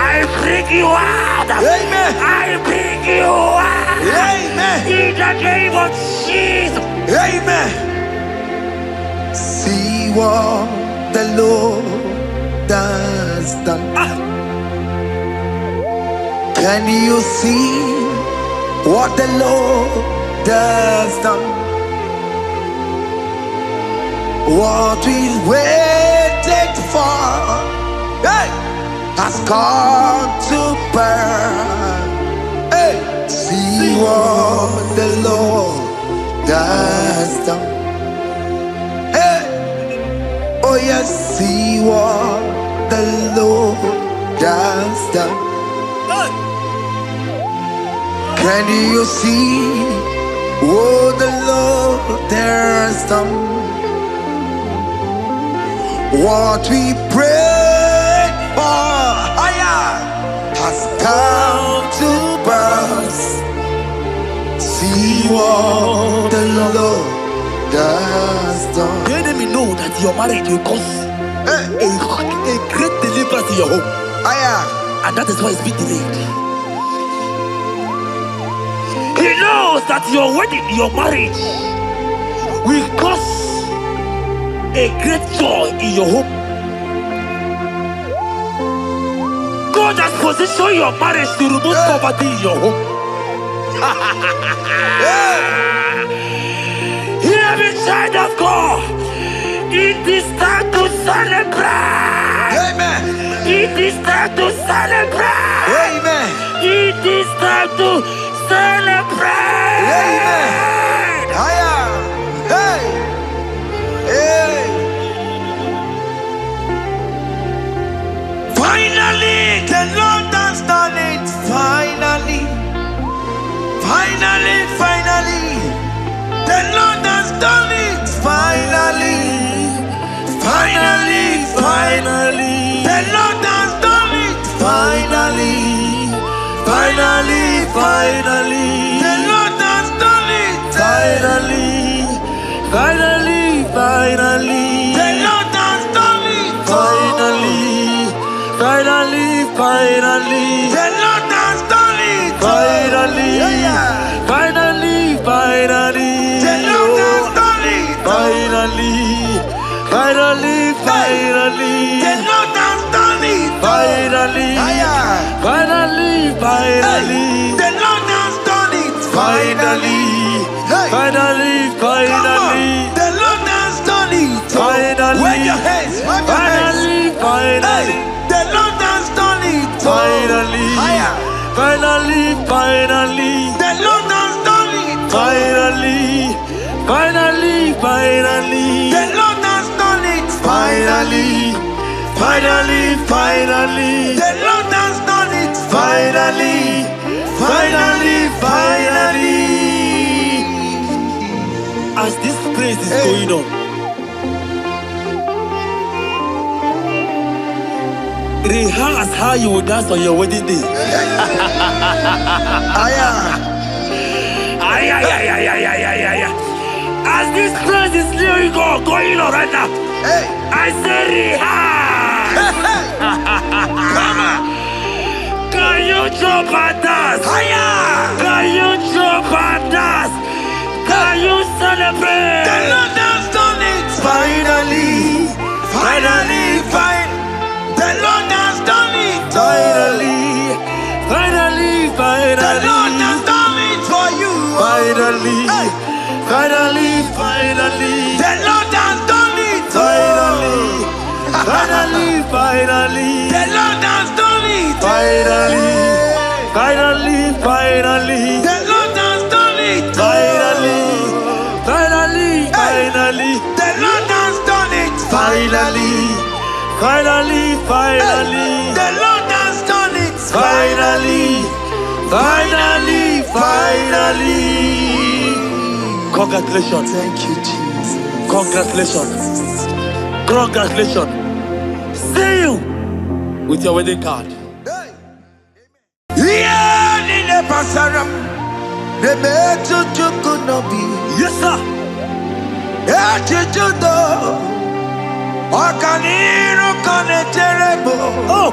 I bring you out. Amen. I bring you out. Amen. In the name of Jesus. Amen. See what the Lord has done. Can you see what the Lord has done? What we waited for, hey, has come to pass. Hey, see what the Lord has done. Hey, oh yes, see what the Lord has done. Can you see what the Lord has done? What we prayed for has come to pass. See what the Lord Just done. The enemy know that your marriage will cause a great deliverance in your home. And that is why it's been delayed. He knows that your wedding, your marriage, will cause a great joy in your home. God has positioned your marriage to remove poverty in your home. Hear me, child of God. It is time to celebrate. Amen. It is time to celebrate. Amen. It is time to celebrate. Amen. Hey. Hey. Finally, the Lord has done it. Finally. The Lord has done it. Finally. The Lord has done it. Finally. The Lord has done it. Finally. The Lord has done it. Finally. The Lord has done it. Finally. The Lord has done it. Finally. The Lord has done it. Finally. The Lord has done it. Finally. The Lord has done it. Finally. Wave your hands. Finally. The Lord has done it. Finally. The Lord has done it. Finally. The Lord has done it. Finally. The Lord has done it. Finally. As this praise is going on, rehearse how you will dance on your wedding day. As this praise is going on right now, I say rehearse. Can you jump and dance? Can you jump and dance? Can you celebrate? The Lord has done it. Finally. The Lord has done it. Finally. The Lord has done it for you. Finally. The Lord has done it. Finally. The Lord has done it. Finally. The Lord has done it. Finally. The Lord has done it. The Lord has done it. Finally. Congratulations. Thank you, Jesus. Congratulations. See you with your wedding card. Yes, sir. Oh.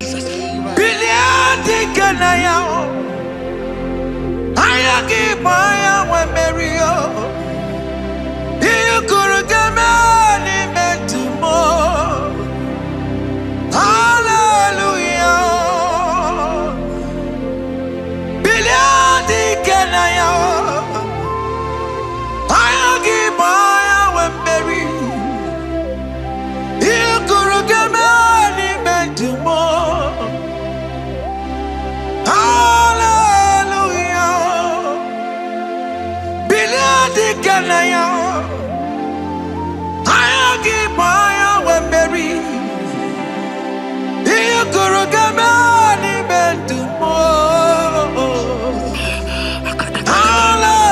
Jesus. IGBO when Mario. You could get me meant to more. Hallelujah. Billion Kenaya. IGBO when Mary. You could get me meant to more. Hallelujah. Billion Kenaya. IGBO when Mary. You could get me meant to more.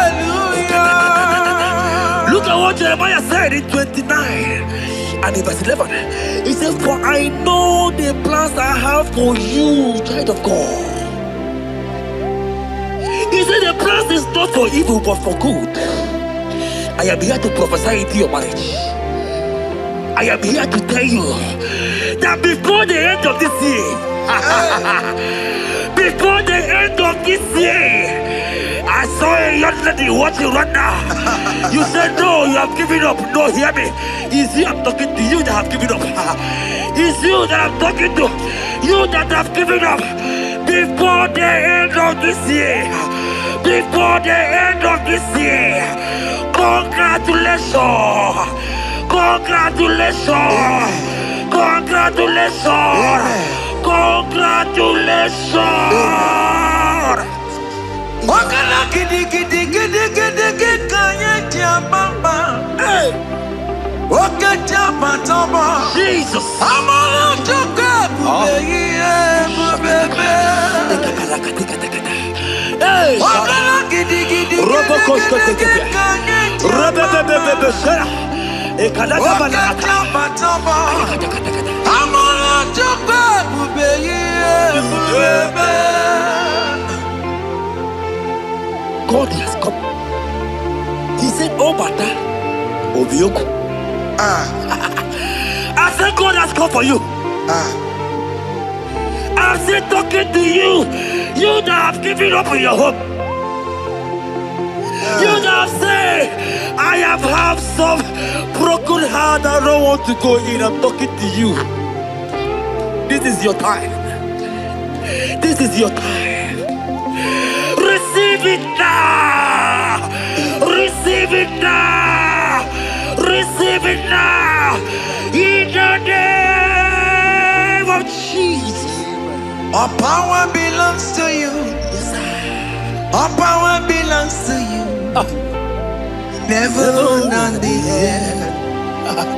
Hallelujah. Look at what Jeremiah said in 29 and in verse 11. He said, for I know the plans I have for you, child of God. He said the plans is not for evil but for good. I am here to prophesy into your marriage. I am here to tell you that before the end of this year, before the end of this year, I saw a young lady watching right now. You said no, you have given up. No, hear me. It's you I'm talking to, you that have given up. It's you that I'm talking to, you that have given up. Before the end of this year, before the end of this year, congratulations, congratulations, congratulations, congratulations. Wakala gidi gidi gidi gidi gidi kanye tiambamba. Wakata patamba. Jesus. Amala choka bubeye bubebe. Wakala gidi gidi gidi gidi kanye tiambamba. Wakata patamba. Amala choka bubeye bubebe. God has come. He said, oh, Bata, Obioku. I said, God has come for you. I'm still talking to you. You that have given up on your hope. You that have said, I have had some broken heart. I don't want to go in. I'm talking to you. This is your time. This is your time. Receive it now! Receive it now! Receive it now! In the name of Jesus! All power belongs to you. All power belongs to you. Never on the air.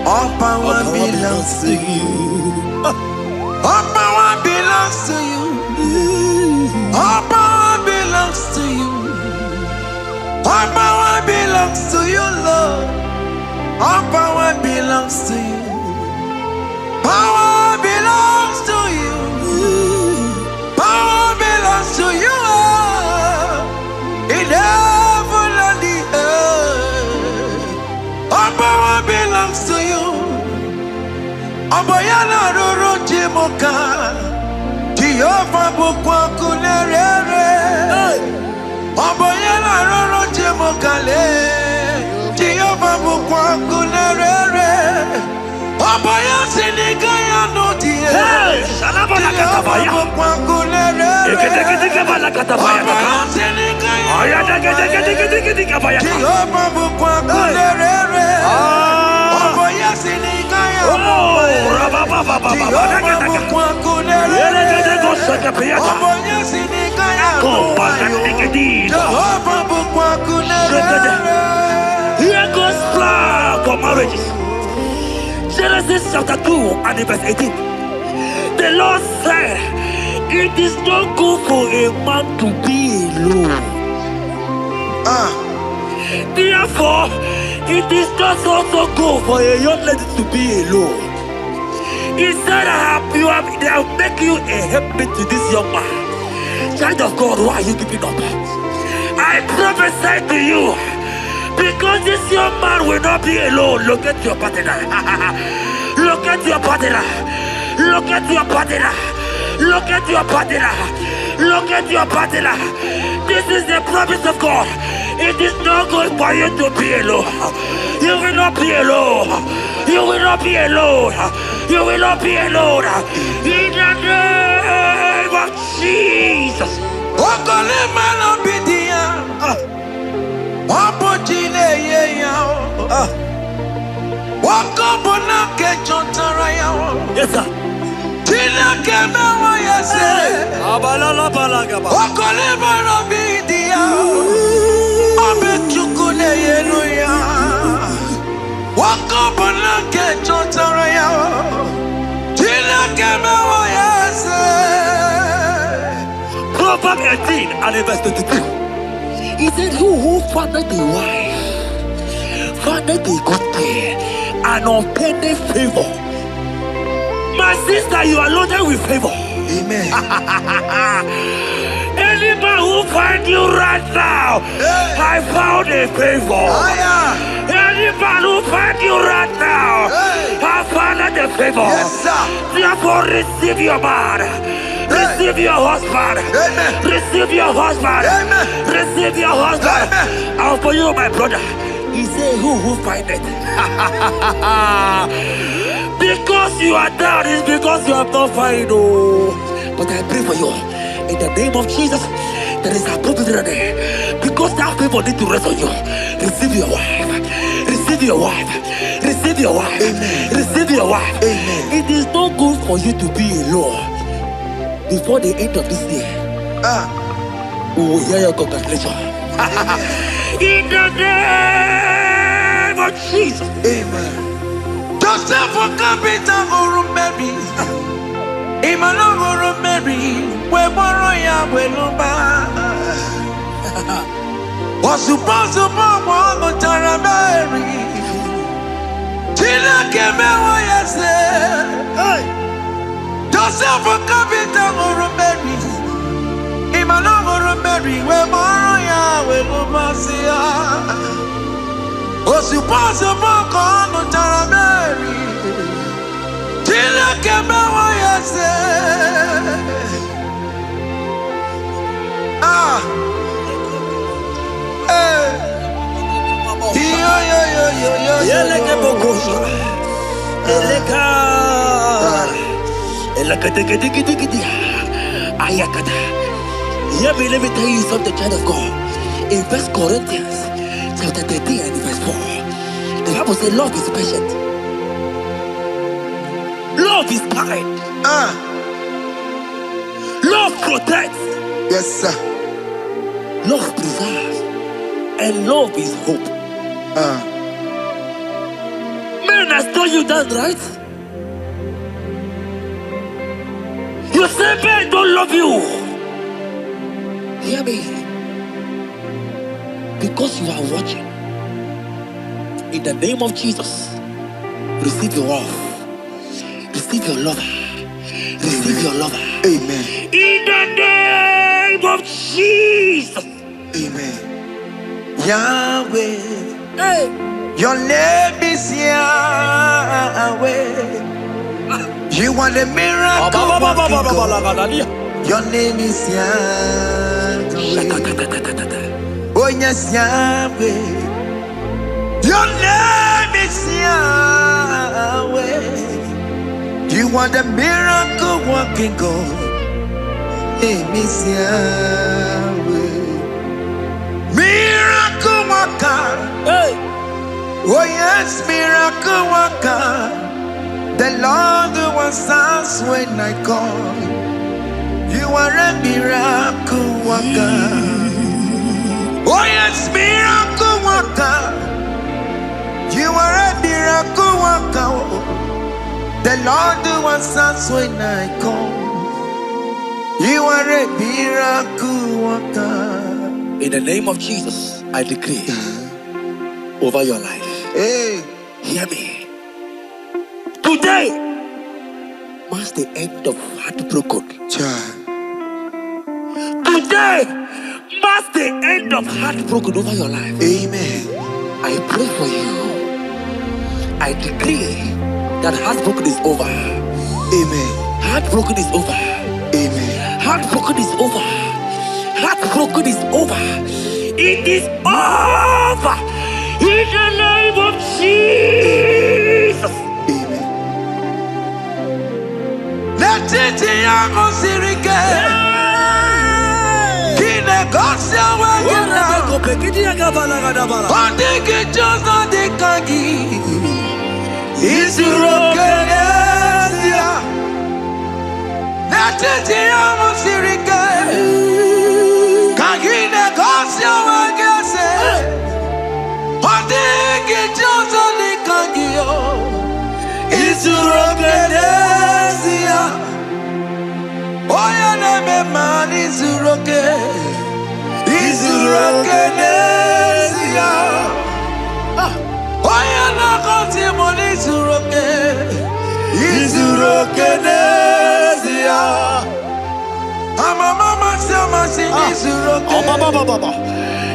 All power belongs to you. All power belongs to you. All power belongs to you. All power belongs to you, Lord. All power belongs to you. Power belongs to you. Power belongs to you. In heaven and the earth. All power belongs to you. Abayana roro jimoka. Jehovah bukwa kunerere. Abayana roro jimokale. Jehovah bukwa kunerere. Abaya sinikaya no die. Shalabala katabaya. Jehovah bukwa kunerere. Eketekebala katabaya. Abaya sinikaya. Ayadeketekebaya. Jehovah bukwa kunerere. Abaya sinikaya. Jehovah bukwa kunerere. Abaya sinikaya. Jehovah bukwa kunerere. Here goes plan for marriages. Genesis chapter 2 and verse 18. The Lord said, it is not good for a man to be alone. Therefore, it is not also good for a young lady to be alone. He said, they will make you a helpmate to this young man. Child of God, why are you giving up? I prophesy to you, because this young man will not be alone. Look at your partner. Look at your partner. Look at your partner. Look at your partner. Look at your partner. This is the promise of God. It is not good for you to be alone. You will not be alone. You will not be alone. You will not be alone. In the name of Jesus. Yes, sir. Proverbs 18 and verse 22. He said, who findeth a wife, findeth a good thing, and obtaineth favor. My sister, you are loaded with favor. Amen. Any man who finds you right now, I found a favor. Any man who finds you right now, I found a favor. Yes, sir. Therefore, receive your man. Receive your husband. Amen. Receive your husband. Amen. Receive your husband. Amen. And for you, my brother, he said, who find it? Because you are down, it's because you have not found. But I pray for you in the name of Jesus. There is a problem because that favor need to rest on you. Receive your wife. Receive your wife. Receive your wife. Amen. Receive your wife. Amen. It is not good for you to be alone before the end of this year. We will hear your congratulations. In the name of Jesus. Amen. Joseph for capital or Mary. Imano or Mary. We borrow ya weluba. Was supposed to borrow the Tara Mary. Tina came away, yes. Joseph for capital or Mary. Imano or Mary. We borrow ya weluba. Was supposed to borrow the Tara Mary. Tina came away, yes. Let me tell you something, child of God. In 1 Corinthians chapter 13 and verse 4, the Bible says love is patient. Love is kind. Love protects. Yes, sir. Love preserves. And love is hope. Man has told you that, right? You say men don't love you. Hear me. Because you are watching. In the name of Jesus, receive your love. Receive your lover. Receive your lover. Amen. In the name of Jesus. Amen. Yahweh. Hey. Your name is Yahweh. You are the miracle working God. Your name is Yahweh. Oh yes, Yahweh. Your name is Yahweh. You are the miracle working God. Name is Yahweh. Miracle worker. Hey. Oh yes, miracle worker. The Lord who answers when I call. You are a miracle worker. Oh yes, miracle worker. You are a miracle worker. The Lord who answers when I call. You are a miracle worker. In the name of Jesus, I decree over your life. Hey, hear me. Today marks the end of heartbroken. child. Today marks the end of heartbroken over your life. Amen. I pray for you. I decree that heartbroken is over. Amen. Heartbroken is over. Amen. Heartbroken is over. Heartbroken is over. It is over. In the name of Jesus. Amen. Let it be a sirike. Kine gosia wagina. Ondiki jozo dikagi. Isurokenesia. Let it be a sirike. Kine gosia wagese. Ondiki jozo dikagi. Isurokenesia. Oya neme man isuroke. Isurokenesia. Oya na konti mon isuroke. Isurokenesia. Mama sama si isuroke.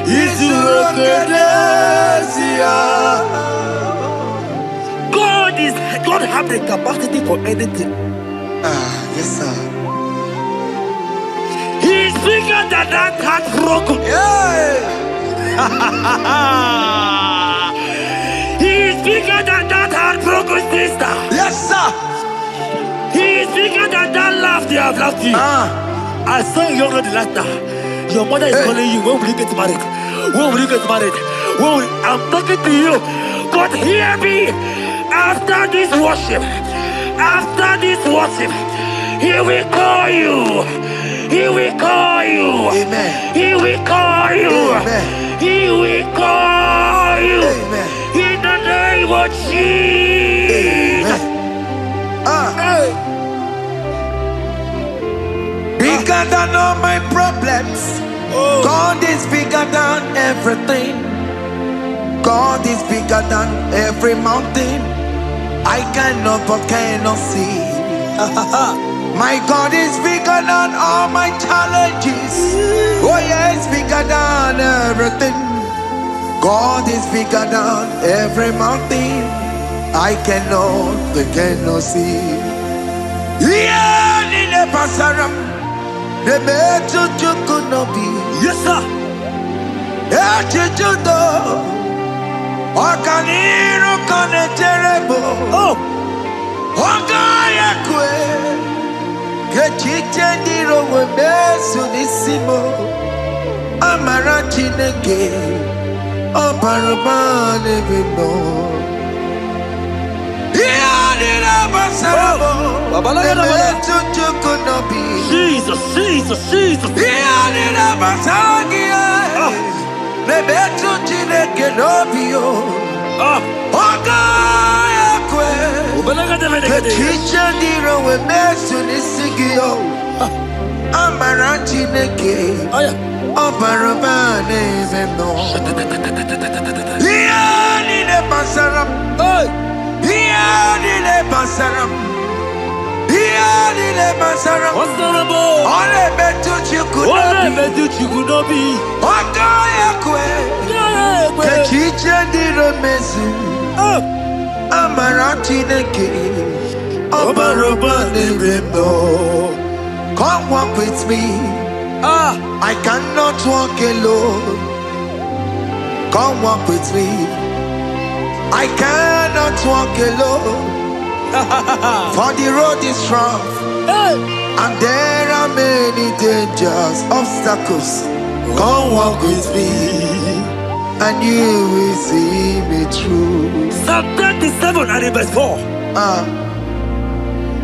Isurokenesia. God have the capacity for anything. Yes sir. He's bigger than that heartbroken. Yeah. He's bigger than that heartbroken sister. Yes sir. He's bigger than that laugh they have laughed you. I saw you young lady last night. Your mother is calling you. When will you get married? When will you get married? I'm talking to you. But hear me. After this worship, he will call you. He will call you. Amen. He will call you. Amen. He will call you. Amen. In the name of Jesus. Bigger than all my problems. God is bigger than everything. God is bigger than every mountain. I cannot but cannot see. My God is bigger than all my challenges. Oh yeah, it's bigger than everything. God is bigger than every mountain. I cannot but cannot see. Yeah, Nile Pasaram. The better you could not be. Yes, sir. Okaniro kane terebo. Oh. Ogaya kwe. Kechiche ndiro webesu nisimo. Amara chineke. Obarabane bino. Iyadira basarabo. Nebetu chukunobi. Jesus. Iyadira basagia. Nebetu chineke nobio. Ogaya kwe. Kechiche ndiro webesu nisigio. Amara chineke. Obarabane bino. Iyadira basaram. Iyadira basaram. Iyadira basaram. Ole betu chikunobi. Ogaya kwe. Kechiche ndiro mesu. Amara chineke. Obarabane bino. Come walk with me. I cannot walk alone. Come walk with me. I cannot walk alone. For the road is rough. And there are many dangers, obstacles. Come walk with me. And you will see me through. Psalm 37 and verse 4.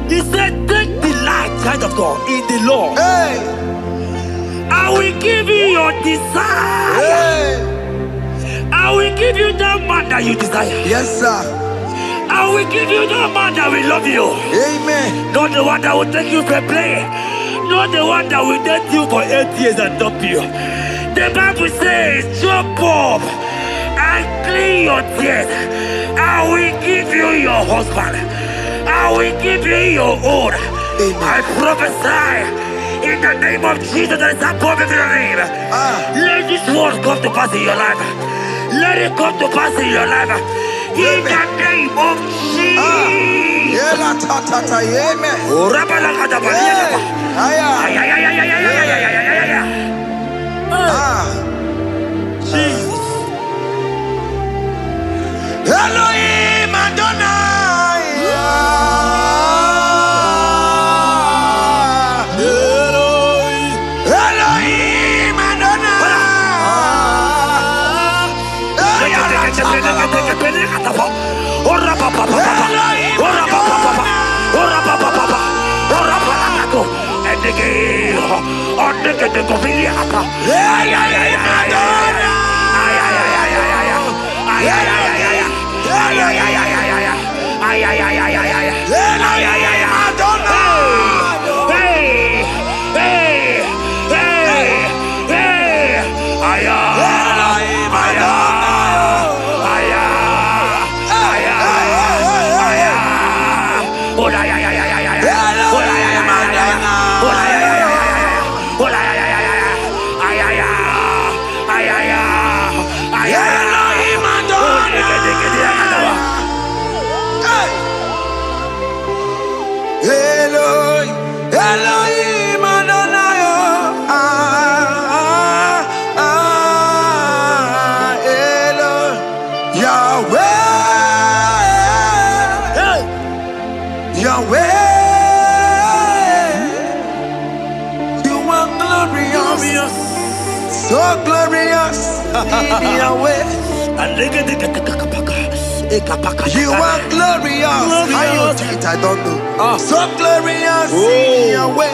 He said, take delight, child of God, in the Lord. Hey. I will give you your desire. Hey. I will give you that man that you desire. Yes, sir. I will give you that man that will love you. Amen. Not the one that will take you for play. Not the one that will date you for 8 years and dump you. The Bible says, jump up and clean your tears. I will give you your husband. I will give you your own. Amen. I prophesy in the name of Jesus that is above every name. Let this word come to pass in your life. Let it come to pass in your life. In the name of Jesus. Oh, Jesus. Elohim Adonai. Elohim Adonai. Elohim Adonai, Yahweh, Yahweh, you are glorious, so glorious in Yahweh. You are glorious. How you do it, I don't know. So glorious in your way.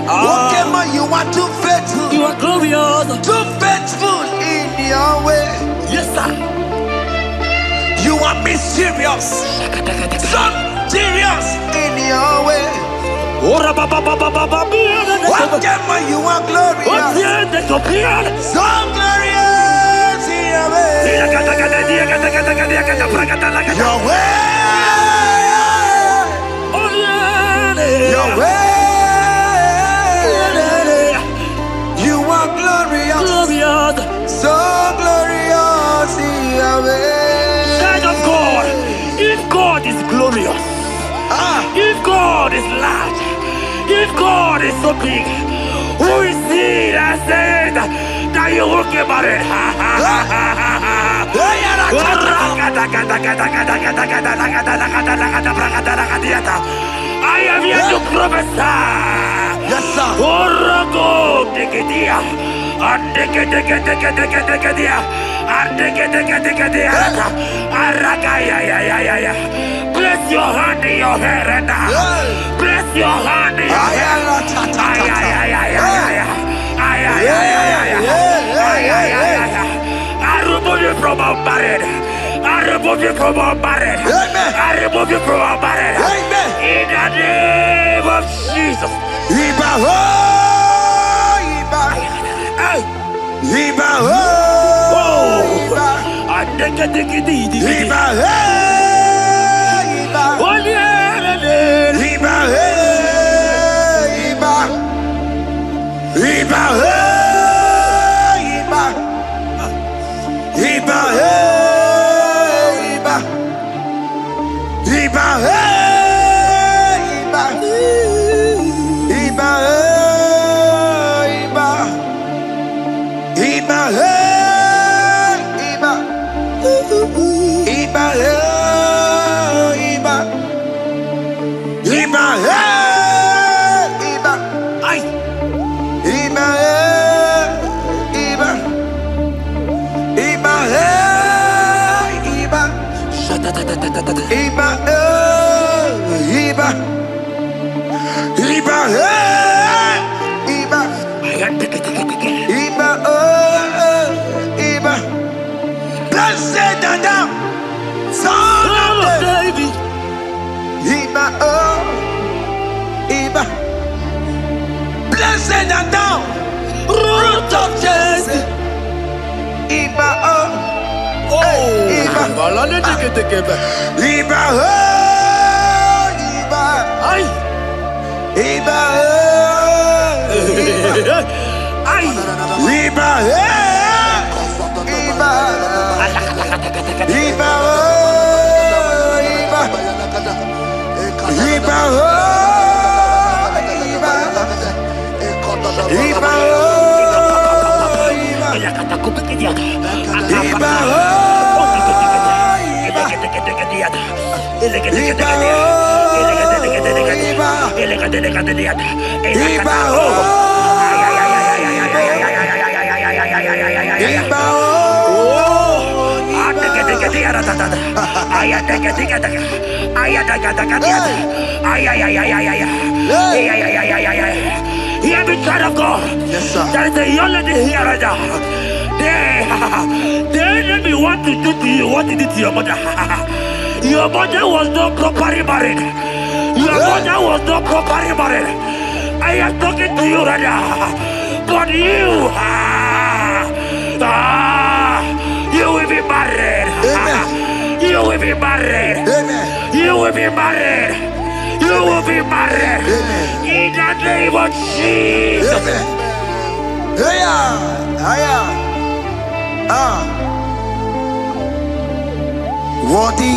Whatever you are too faithful. You are glorious. Too faithful in your way. Yes, sir. You are mysterious. So serious in your way. Whatever you are glorious. So glorious in your way. Your way. Your way. You are glorious. So glorious in your way. Child of God, if God is glorious, if God is large, if God is so big, who is he that said that you will get married? I am here to prophesy. Yes, sir. Place your hand in your hair and place your hand in your hair. I remove you from unmarried. I remove you from unmarried. I remove you from unmarried. In the name of Jesus. Iba ho, Iba. Iba ho, Iba. Iba ho, Iba. Iba ho, Iba. Iba ho, Iba. Iba ho, Iba. Iba ho, Iba. Iba ho, Iba. Iba ho, Iba. Iba ho, Iba. Iba ho, Iba. Ay. Iba ho, Iba. Iba ho, Iba. Iba ho, Iba. Iba ho, Iba. Iba oh, Iba. Blessed Adam, son of David. Iba oh, Iba. Blessed Adam, root of Jesse. Iba oh, Iba. Iba oh, Iba. Ay. Iba oh, Iba. Ay. Iba, Iba, Hear me, child of God. Yes, sir. There is a young lady here right now. The enemy want to do to you what he did to your mother. Your mother was not properly married. Your mother was not properly married. I am talking to you right now. But you, you will be married. Amen. You will be married. Amen. You will be married. You will be married. Amen. In the name of Jesus. Amen. What the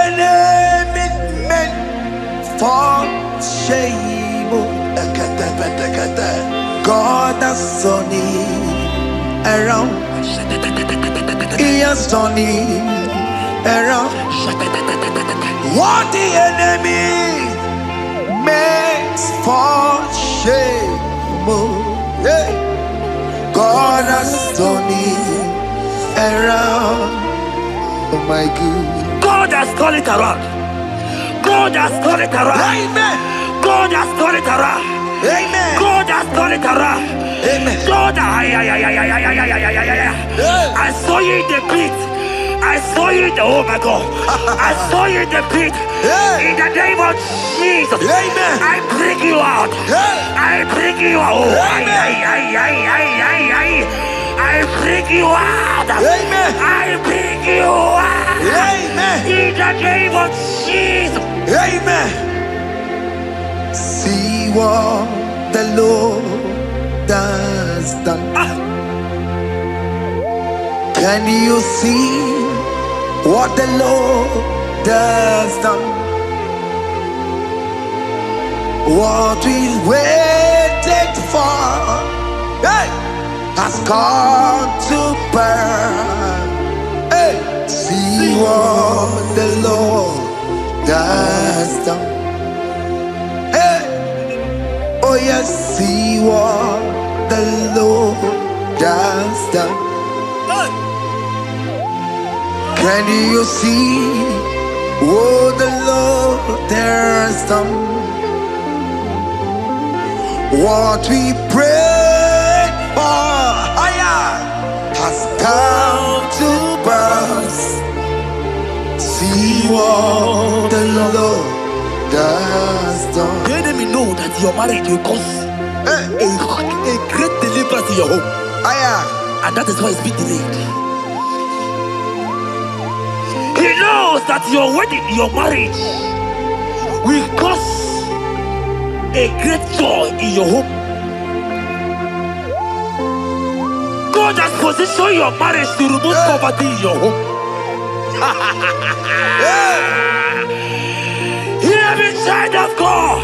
enemy meant for shame, God has turned it around. He has turned it around. What the enemy makes for shame, God has turned it around. Oh my God. God has turned it around. God has turned it around. Amen. God has turned it around. Amen. God has turned it around. Amen. God, I saw you in the pit. I saw you in the, oh my God. I saw you in the pit. In the name of Jesus. Amen. I bring you out. I bring you out. I bring you out. Amen. I bring you out. Amen. In the name of Jesus. Amen. See what the Lord has done. Can you see what the Lord has done? What we waited for, hey, has come to pass. Hey, see what the Lord has done. Hey, oh yes, see what the Lord has done. Can you see what the Lord has done? What we prayed for has come to pass. See what the Lord has done. The enemy know that your marriage will cause a great deliverance in your home. And that is why it's been delayed. He knows that your wedding, your marriage will cause a great joy in your home. God has positioned your marriage to remove poverty in your home. Hear me, child of God.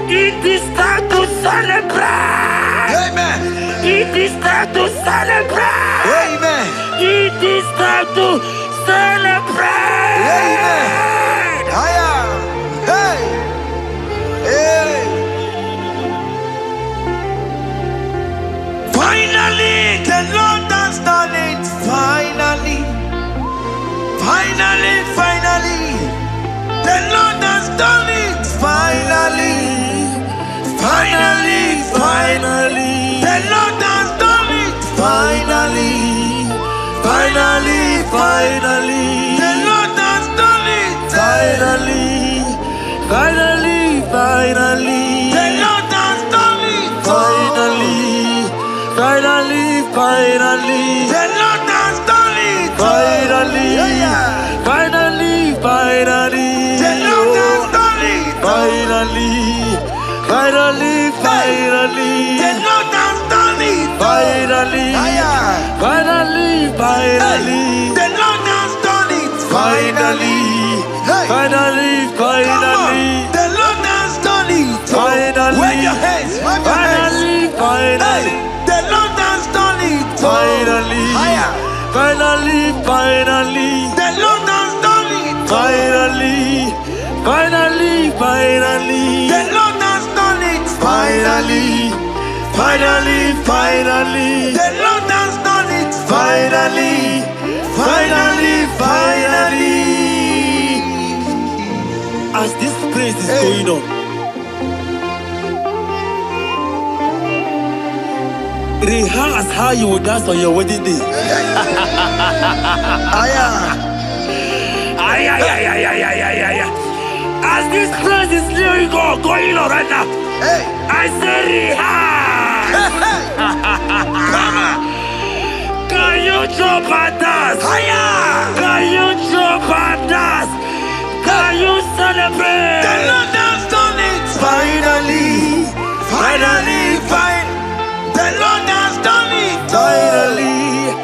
It is time to celebrate. Amen. It is time to celebrate. Amen. It is time to celebrate. Amen. Hey. Hey. Finally, the Lord has done it. Finally. Finally, finally. The Lord has done it. Finally. Finally, finally. The Lord has done it. Finally. Finally, finally. The Lord has done it. Finally. Finally, finally. The Lord has done it. Finally. Finally, finally. The Lord has done it. Finally. Finally, finally. The Lord has done it. Finally. Finally, finally. The Lord has done it. Finally. Finally, finally. The Lord has done it. Finally. Finally, finally. The Lord has done it. Finally. Wave your hands. Finally, finally. The Lord has done it. Finally. Finally, finally. The Lord has done it. Finally, finally, finally. The Lord has done it. Finally, finally, finally. The Lord has done it. Finally, finally, finally. As this praise is going on, rehearse how you will dance on your wedding day. As this praise is going on right now, I say rehearse. Can you jump and dance? Can you jump and dance? Can you celebrate? The Lord has done it. Finally, finally, finally. The Lord has done it. Finally,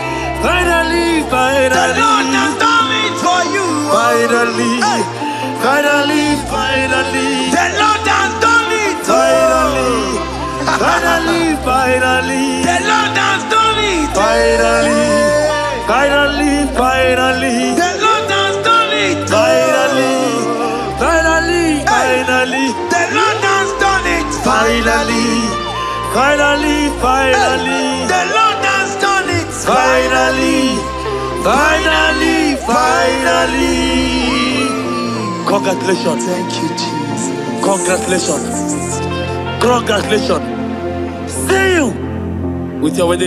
finally, finally. The Lord has done it for you. Finally, finally, finally. The Lord has done it. Finally, finally, finally. The Lord has done it. Finally, finally, finally. The Lord has done it. Finally, finally, finally. The Lord has done it. Finally, finally, finally. The Lord has done it. Finally, finally, finally. Congratulations. Thank you, Jesus. Congratulations. Congratulations. See you with your wedding.